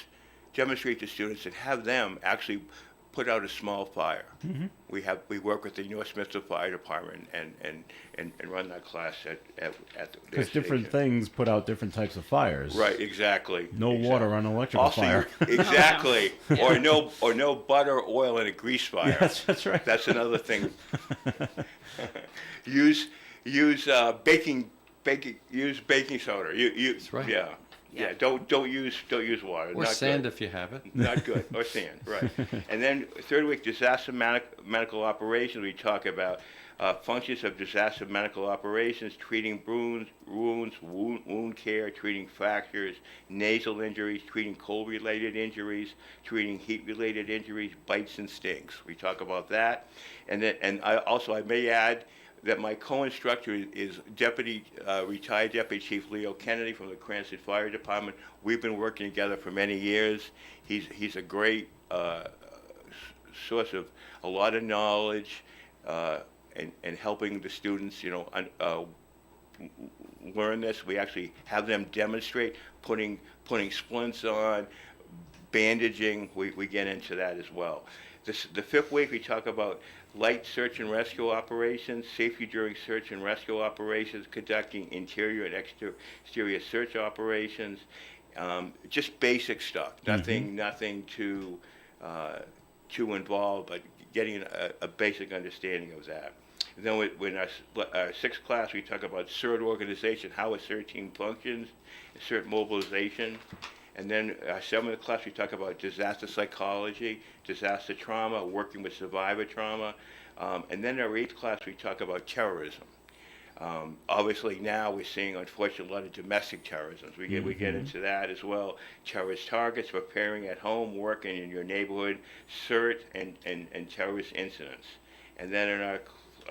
demonstrate to students, and have them actually put out a small fire. Mm-hmm. We work with the North Smithfield Fire Department and run that class at Because different things put out different types of fires. Right, exactly. No water on electrical also, fire. Exactly. Or no butter, oil in a grease fire. Yes, that's right. That's another thing. use baking soda. That's right. Yeah. Yeah, don't use water. Or Not sand good. if you have it. Not good. Or sand, right. And then third week, disaster medical operations. We talk about functions of disaster medical operations, treating wounds, wound care, treating fractures, nasal injuries, treating cold-related injuries, treating heat-related injuries, bites and stings. We talk about that. And I may add that my co-instructor is retired Deputy Chief Leo Kennedy from the Cranston Fire Department. We've been working together for many years. He's a great source of a lot of knowledge and helping the students, learn this. We actually have them demonstrate putting splints on, bandaging. We get into that as well. The fifth week we talk about light search and rescue operations, safety during search and rescue operations, conducting interior and exterior search operations, just basic stuff. Nothing too involved, but getting a basic understanding of that. And then in our sixth class, we talk about CERT organization, how a CERT team functions, CERT mobilization. And then our seventh class, we talk about disaster psychology, disaster trauma, working with survivor trauma. And then our eighth class, we talk about terrorism. Obviously now we're seeing, unfortunately, a lot of domestic terrorism. We get into that as well. Terrorist targets, preparing at home, working in your neighborhood, CERT, and terrorist incidents. And then in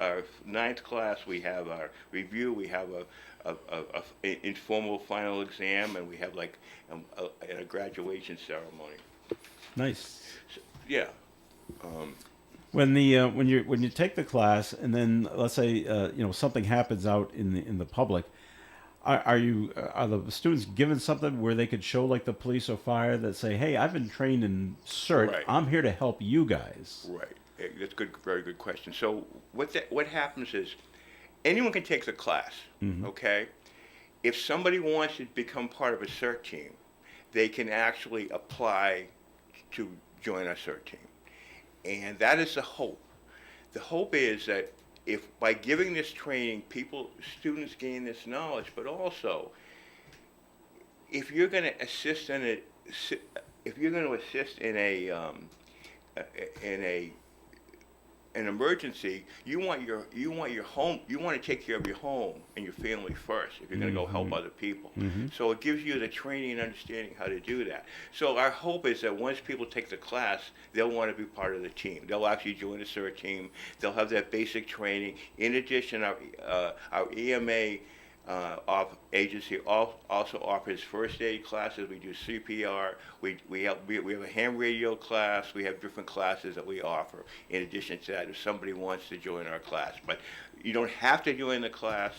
our ninth class, we have our review. We have a informal final exam, and we have a graduation ceremony. Nice. So, yeah. When you take the class, and then let's say something happens out in the public, are the students given something where they could show, like the police or fire, that say, "Hey, I've been trained in CERT. Right. I'm here to help you guys." Right. That's good. Very good question. So what happens is anyone can take the class. Mm-hmm. Okay. If somebody wants to become part of a CERT team, they can actually apply to join our CERT team. And that is the hope. The hope is that if by giving this training, students gain this knowledge, but also if you're going to assist in an emergency, you want your home. You want to take care of your home and your family first if you're going to go help other people. Mm-hmm. So it gives you the training and understanding how to do that. So our hope is that once people take the class, they'll want to be part of the team. They'll actually join the CERT team. They'll have that basic training. In addition, our EMA agency also offers first aid classes. We do CPR. We have a ham radio class. We have different classes that we offer. In addition to that, if somebody wants to join our class, but you don't have to join the class.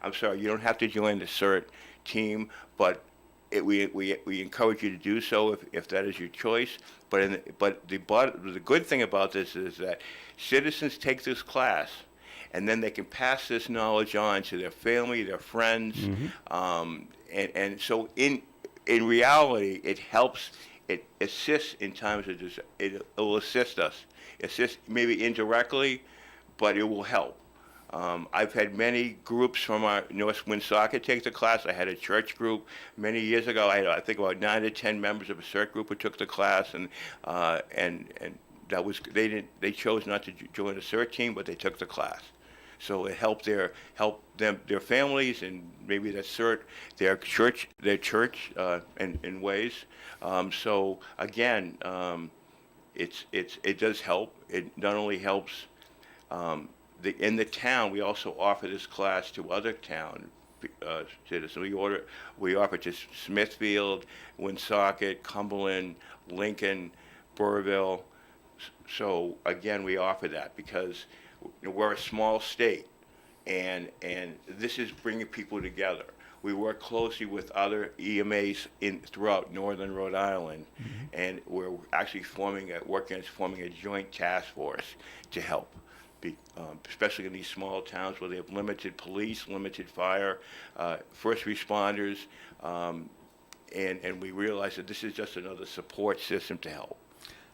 I'm sorry, you don't have to join the CERT team, but we encourage you to do so if that is your choice. But the good thing about this is that citizens take this class, and then they can pass this knowledge on to their family, their friends, and so in reality, it helps. It assists in times of it'll assist us, assist maybe indirectly, but it will help. I've had many groups from our North Woonsocket take the class. I had a church group many years ago. I think about 9 to 10 members of a CERT group who took the class, and that was they chose not to join the CERT team, but they took the class. So it helped their families, and maybe their CERT, their church in ways. So again, it does help. It not only helps. In the town, we also offer this class to other town citizens. We offer to Smithfield, Woonsocket, Cumberland, Lincoln, Burrville. So again, we offer that because we're a small state, and this is bringing people together. We work closely with other EMAs throughout northern Rhode Island, and we're actually forming a joint task force to help. Especially in these small towns where they have limited police, limited fire, first responders, and we realize that this is just another support system to help.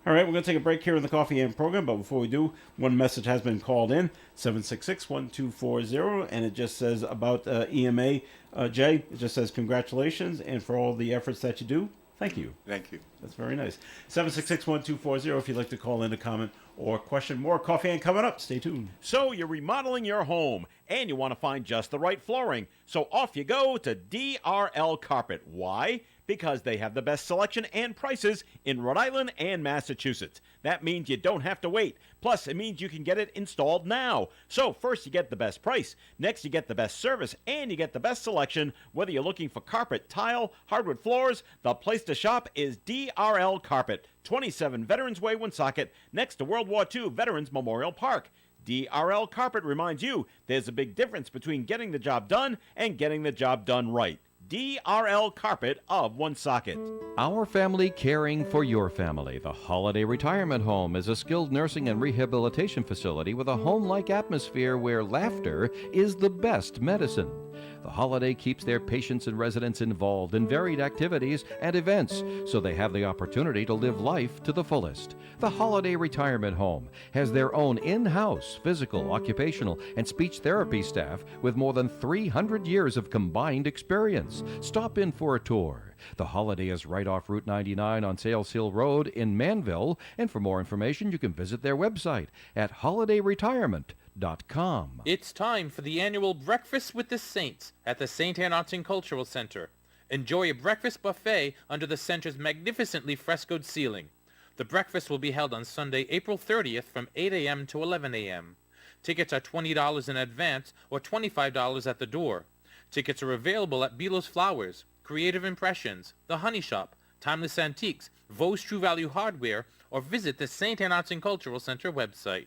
All right, we're going to take a break here in the Coffee and program, but before we do, one message has been called in, 766-1240, and it just says about EMA. Jay, it just says congratulations, and for all the efforts that you do, thank you. Thank you. That's very nice. 766-1240 if you'd like to call in a comment or question. More Coffee and coming up. Stay tuned. So you're remodeling your home and you want to find just the right flooring. So off you go to DRL Carpet. Why? Because they have the best selection and prices in Rhode Island and Massachusetts. That means you don't have to wait. Plus, it means you can get it installed now. So first you get the best price. Next you get the best service and you get the best selection. Whether you're looking for carpet, tile, hardwood floors, the place to shop is DRL Carpet, 27 Veterans Way, Woonsocket, next to World War II Veterans Memorial Park. DRL Carpet reminds you there's a big difference between getting the job done and getting the job done right. DRL Carpet of Woonsocket. Our family caring for your family. The Holiday Retirement Home is a skilled nursing and rehabilitation facility with a home-like atmosphere where laughter is the best medicine. The Holiday keeps their patients and residents involved in varied activities and events so they have the opportunity to live life to the fullest. The Holiday Retirement Home has their own in-house physical, occupational, and speech therapy staff with more than 300 years of combined experience. Stop in for a tour. The Holiday is right off Route 99 on Sales Hill Road in Manville, and for more information you can visit their website at holidayretirement.com. It's time for the annual Breakfast with the Saints at the St. Anne Arts and Cultural Center. Enjoy a breakfast buffet under the center's magnificently frescoed ceiling. The breakfast will be held on Sunday, April 30th from 8 a.m. to 11 a.m. Tickets are $20 in advance or $25 at the door. Tickets are available at Belo's Flowers, Creative Impressions, The Honey Shop, Timeless Antiques, Vos True Value Hardware, or visit the St. Anne Arts and Cultural Center website.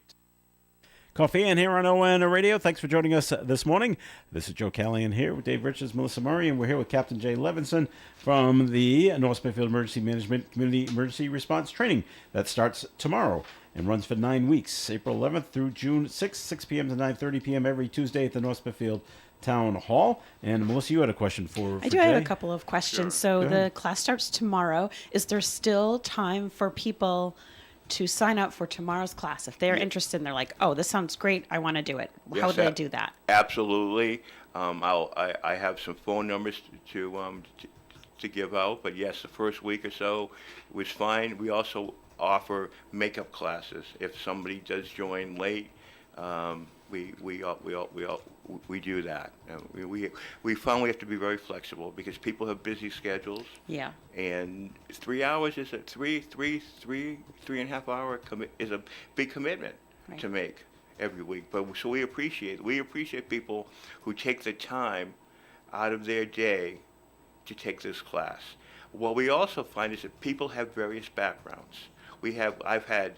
Coffee and here on ON Radio. Thanks for joining us this morning. This is Joe Callahan here with Dave Richards, Melissa Murray, and we're here with Captain Jay Levinson from the North Smithfield Emergency Management Community Emergency Response Training that starts tomorrow and runs for 9 weeks, April 11th through June 6th, 6 p.m. to 9:30 p.m. every Tuesday at the North Smithfield Town Hall. And Melissa, you had a question for I do. Jay? I have a couple of questions. So Go the ahead. class starts tomorrow. Is there still time for people to sign up for tomorrow's class if they're interested and they're like, oh, this sounds great, I want to do it? How Yes, do they do that? Absolutely. I have some phone numbers to give out, but yes, the first week or so was fine. We also offer makeup classes if somebody does join late. We do that. We found we have to be very flexible because people have busy schedules. Yeah. And 3 hours is a three and a half hour is a big commitment Right. to make every week. But so we appreciate people who take the time out of their day to take this class. What we also find is that people have various backgrounds. I've had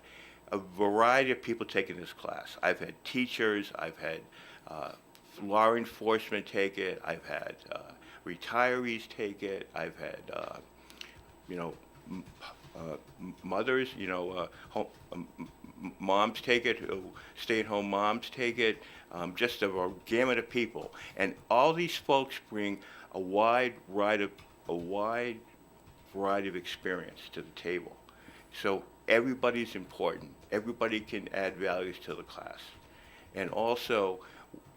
a variety of people taking this class. I've had teachers, I've had law enforcement take it, I've had retirees take it, I've had, mothers, moms take it, stay-at-home moms take it, just a gamut of people. And all these folks bring a wide variety of experience to the table. So everybody's important. Everybody can add values to the class. And also,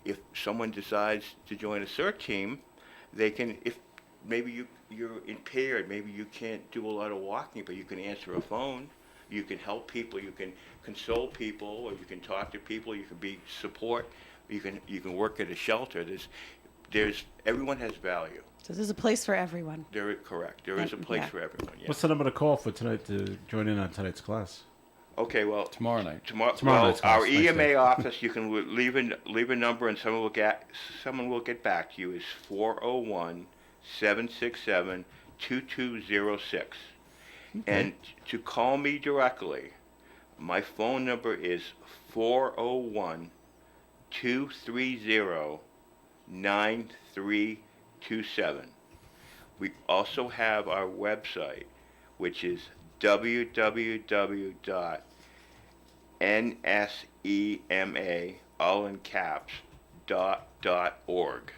if someone decides to join a CERT team, they can, if maybe you're impaired, maybe you can't do a lot of walking, but you can answer a phone, you can help people, you can console people, or you can talk to people, you can be support, you can work at a shelter. Everyone has value. So there's a place for everyone. Correct. There is a place for everyone. Yeah. What's the number to call for tonight to join in on tonight's class? Okay, well, Tomorrow night. Tomorrow well, night's class. our Thanks, EMA Dave. office, you can leave a number, and someone will get back to you. Is 401-767-2206. And to call me directly, my phone number is 401-230-9327. We also have our website, which is www.nsema, all in caps, .org.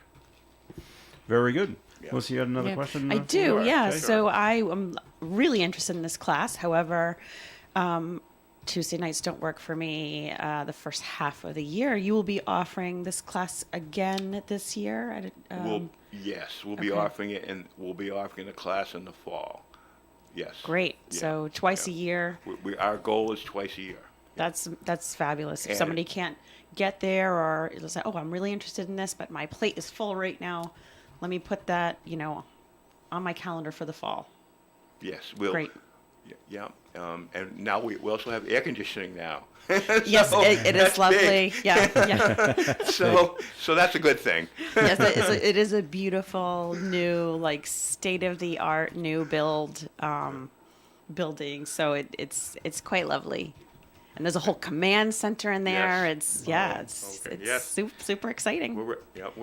Very good. Yeah. Melissa, you had another Yeah. question? I do, Sure, yeah. sure. So I am really interested in this class. However, Tuesday nights don't work for me the first half of the year. You will be offering this class again this year? We'll be okay. offering it, and we'll be offering the class in the fall. Yes. Great. Yeah, So twice yeah. a year. Our goal is twice a year. That's fabulous. If And- somebody can't get there, or it'll say, "Oh, I'm really interested in this, but my plate is full right now. Let me put that, on my calendar for the fall." Yes. Great. Yeah. And now we also have air conditioning now. Yes, So it is that's lovely. big. Yeah, yeah. So that's a good thing. Yes, it is a beautiful new, like state-of-the-art new building. So it's quite lovely. And there's a whole command center in there. Yes. It's Okay, it's yes. super exciting. We're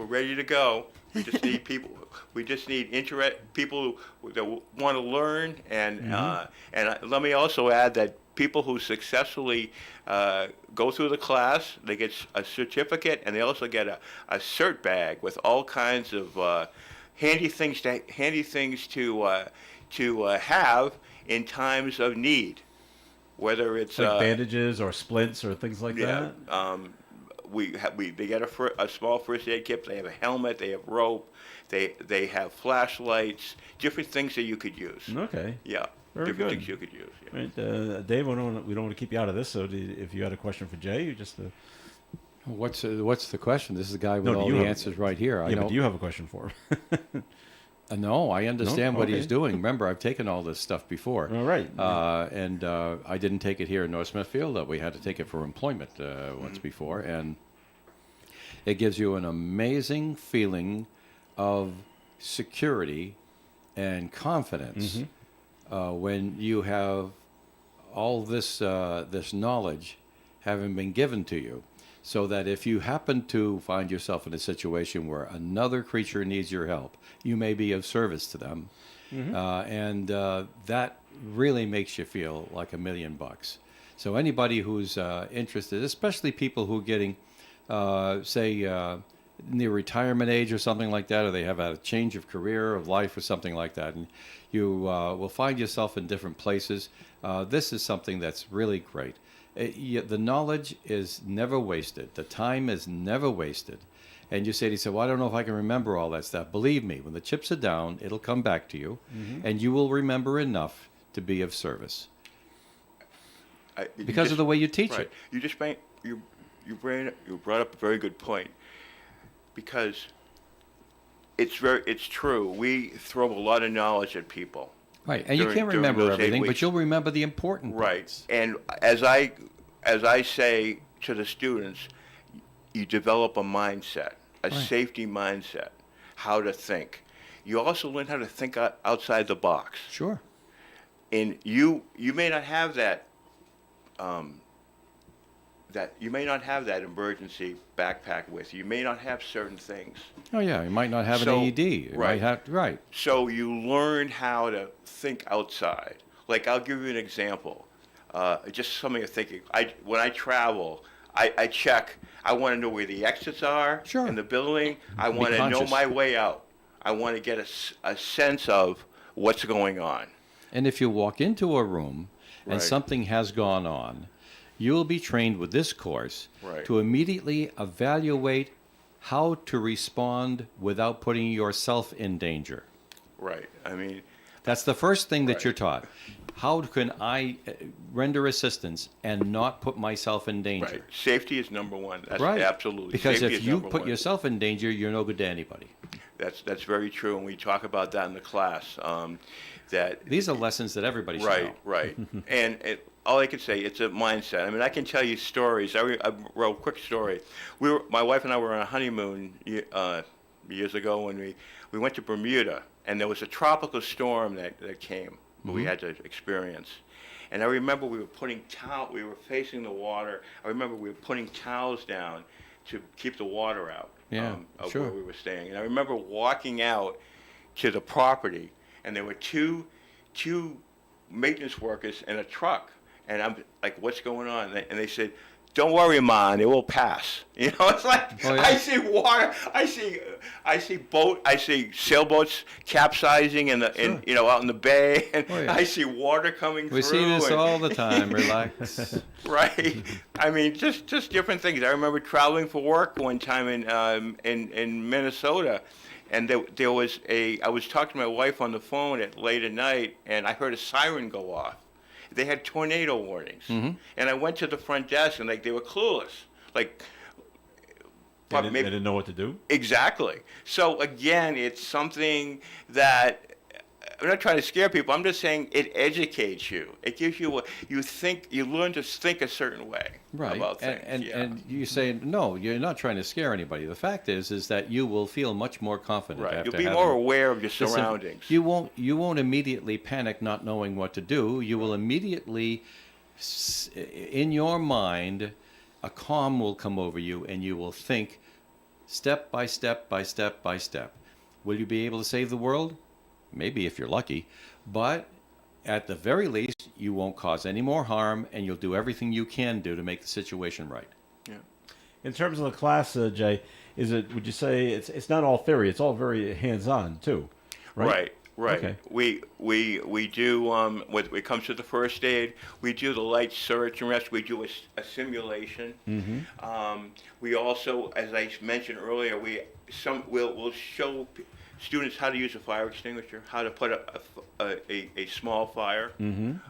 ready to go. We just need people. We just need people that want to learn, and let me also add that people who successfully go through the class, they get a certificate, and they also get a cert bag with all kinds of handy things to have in times of need, whether it's Like bandages or splints or things like that? they get a small first aid kit. They have a helmet. They have rope. They have flashlights. Different things that you could use. Okay. Yeah. Very different good. things you could use. Yeah. Right. Dave, we don't want to keep you out of this, so if you had a question for Jay, you just... What's the question? This is the guy with No, do all you the have- answers right here. I yeah, know. but do you have a question for him? No, I understand what he's Okay. doing. Remember, I've taken all this stuff before. All right. And I didn't take it here in North Smithfield. We had to take it for employment once before. And it gives you an amazing feeling of security and confidence when you have all this this knowledge having been given to you, so that if you happen to find yourself in a situation where another creature needs your help, you may be of service to them, and that really makes you feel like $1 million. So anybody who's interested, especially people who are getting, near retirement age or something like that, or they have a change of career, of life, or something like that, and you will find yourself in different places. This is something that's really great. The knowledge is never wasted. The time is never wasted. And you say to yourself, well, I don't know if I can remember all that stuff. Believe me, when the chips are down, it'll come back to you, and you will remember enough to be of service because of the way you teach Right. it. You brought up a very good point, because it's true. We throw a lot of knowledge at people. Right, and you during- can't during remember those 8 everything, but weeks. you'll remember the important Right. parts. And as I say to the students, you develop a mindset, a safety mindset. how to think. You also learn how to think outside the box. Sure. And you may not have that you may not have that emergency backpack with you. You may not have certain things. Oh yeah, you might not have an So- AED. You right. might have, right. So you learn how to think outside. Like, I'll give you an example. Just something of thinking. When I travel, I check. I want to know where the exits are Sure. in the building. I want to know conscious. my way out. I want to get a sense of what's going on. And if you walk into a room and Right. something has gone on, you will be trained with this course Right. to immediately evaluate how to respond without putting yourself in danger. Right. I mean, That's the first thing that Right. you're taught. How can I render assistance and not put myself in danger? right. Safety is number one. That's Right. absolutely. Because Safety if is you number put one. yourself in danger, you're no good to anybody. That's very true, and we talk about that in the class. That These are lessons that everybody should right, know. right, and all I can say, it's a mindset. I mean, I can tell you stories. I wrote a quick story. My wife and I were on a honeymoon years ago when we went to Bermuda, and there was a tropical storm that came. We had to experience. And I remember we were facing the water. I remember we were putting towels down to keep the water out Yeah, of sure. where we were staying. And I remember walking out to the property, and there were two maintenance workers in a truck. And I'm like, what's going on? And they said, don't worry, man, it will pass. You know, it's like, Oh, yeah. I see water, I see sailboats capsizing in you know, out in the bay, and Oh, yeah. I see water coming We through. see this and- all the time. Relax. Right. I mean, just different things. I remember traveling for work one time in Minnesota, and there was I was talking to my wife on the phone late at night, and I heard a siren go off. They had tornado warnings, and I went to the front desk, and they were clueless. Like, They didn't know what to do. exactly. So again, it's something that I'm not trying to scare people. I'm just saying it educates you. It gives you you learn to think a certain way Right. about things. And you say, no, you're not trying to scare anybody. The fact is that you will feel much more confident right. after You'll be having- more aware of your Listen, surroundings. You won't immediately panic not knowing what to do. You will immediately, in your mind, a calm will come over you, and you will think step by step by step by step. Will you be able to save the world? Maybe if you're lucky. But at the very least, you won't cause any more harm, and you'll do everything you can do to make the situation right. Yeah. In terms of the class, Jay, would you say it's not all theory? It's all very hands-on too, right? Right. Okay. We do when it comes to the first aid, we do the light search and rescue. We do a simulation. We also, as I mentioned earlier, we'll show students how to use a fire extinguisher, how to put a small fire.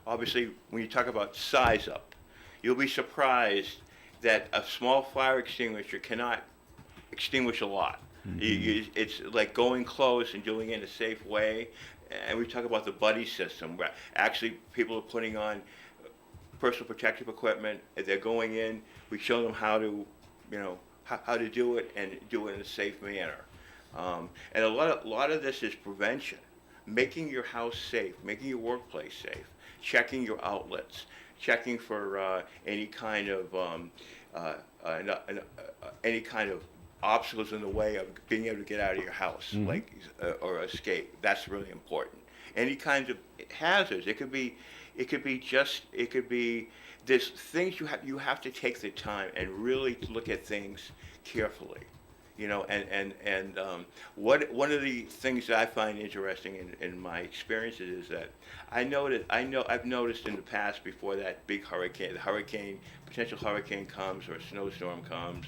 Obviously, when you talk about size up, you'll be surprised that a small fire extinguisher cannot extinguish a lot. It's like going close and doing it in a safe way. And we talk about the buddy system, where actually people are putting on personal protective equipment. They're going in. We show them how to, how to do it and do it in a safe manner. And a lot of this is prevention, making your house safe, making your workplace safe, checking your outlets, checking for any kind of obstacles in the way of being able to get out of your house, or escape. That's really important. Any kinds of hazards. It could be there's things you have to take the time and really look at things carefully. One of the things that I find interesting in my experiences is that I've noticed in the past, before that big potential hurricane comes or a snowstorm comes,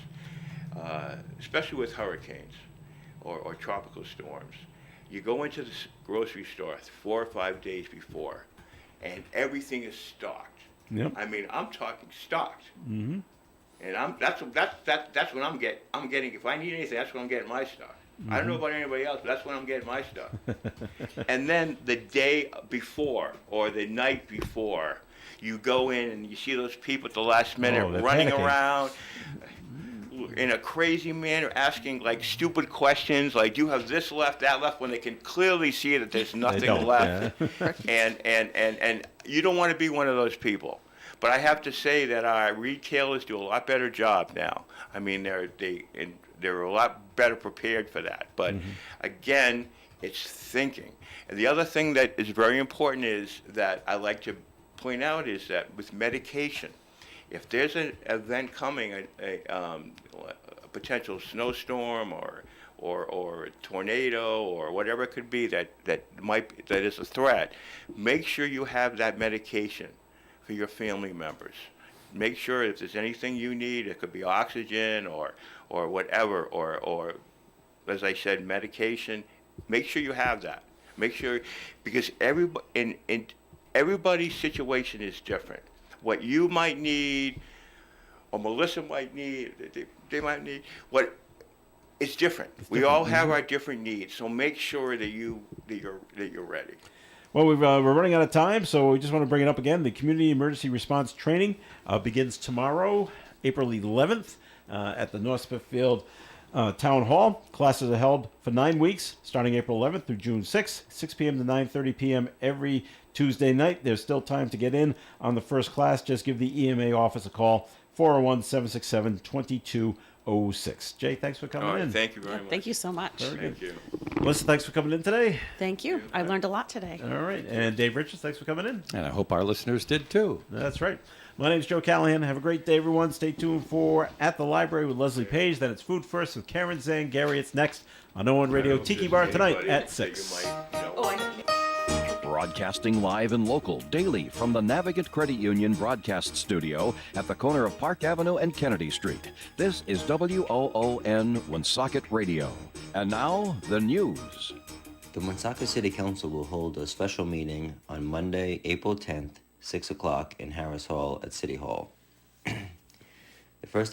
especially with hurricanes or tropical storms, you go into the grocery store 4 or 5 days before, and everything is stocked. Yep. I mean, I'm talking stocked. And that's what I'm getting. If I need anything, that's when I'm getting my stuff. I don't know about anybody else, but that's when I'm getting my stuff. And then the day before or the night before, you go in and you see those people at the last minute they're running panicking. around. in a crazy manner, asking like stupid questions, like "Do you have this left, that left?" when they can clearly see that there's nothing don't, left. And you don't want to be one of those people. But I have to say that our retailers do a lot better job now. I mean, they're a lot better prepared for that. But again, it's thinking. And the other thing that is very important is that I like to point out is that with medication, if there's an event coming, a potential snowstorm or a tornado or whatever it could be that is a threat, make sure you have that medication for your family members. Make sure if there's anything you need, it could be oxygen or whatever, or as I said, medication. Make sure you have that. Make sure, because everybody's situation is different. What you might need, or Melissa might need, they might need, it's different. We all have our different needs, so make sure that you're ready. Well, we're running out of time, so we just want to bring it up again. The Community Emergency Response Training begins tomorrow, April 11th, at the North Smithfield Town Hall. Classes are held for 9 weeks, starting April 11th through June 6th, 6 p.m. to 9:30 p.m. every Tuesday night. There's still time to get in on the first class. Just give the EMA office a call, 401-767-2206. Jay, thanks for coming All right, in. thank you very much. Thank you so much. Thank you. Melissa, thanks for coming in today. Thank you. I learned a lot today. All right. And Dave Richards, thanks for coming in. And I hope our listeners did too. That's right. My name's Joe Callahan. Have a great day, everyone. Stay tuned for At the Library with Leslie Page. Then it's Food First with Karen Zangari. It's next on ON Radio Tiki Bar tonight at 6. Broadcasting live and local daily from the Navigant Credit Union broadcast studio at the corner of Park Avenue and Kennedy Street. This is WOON Woonsocket Radio. And now, the news. The Woonsocket City Council will hold a special meeting on Monday, April 10th, 6 o'clock in Harris Hall at City Hall.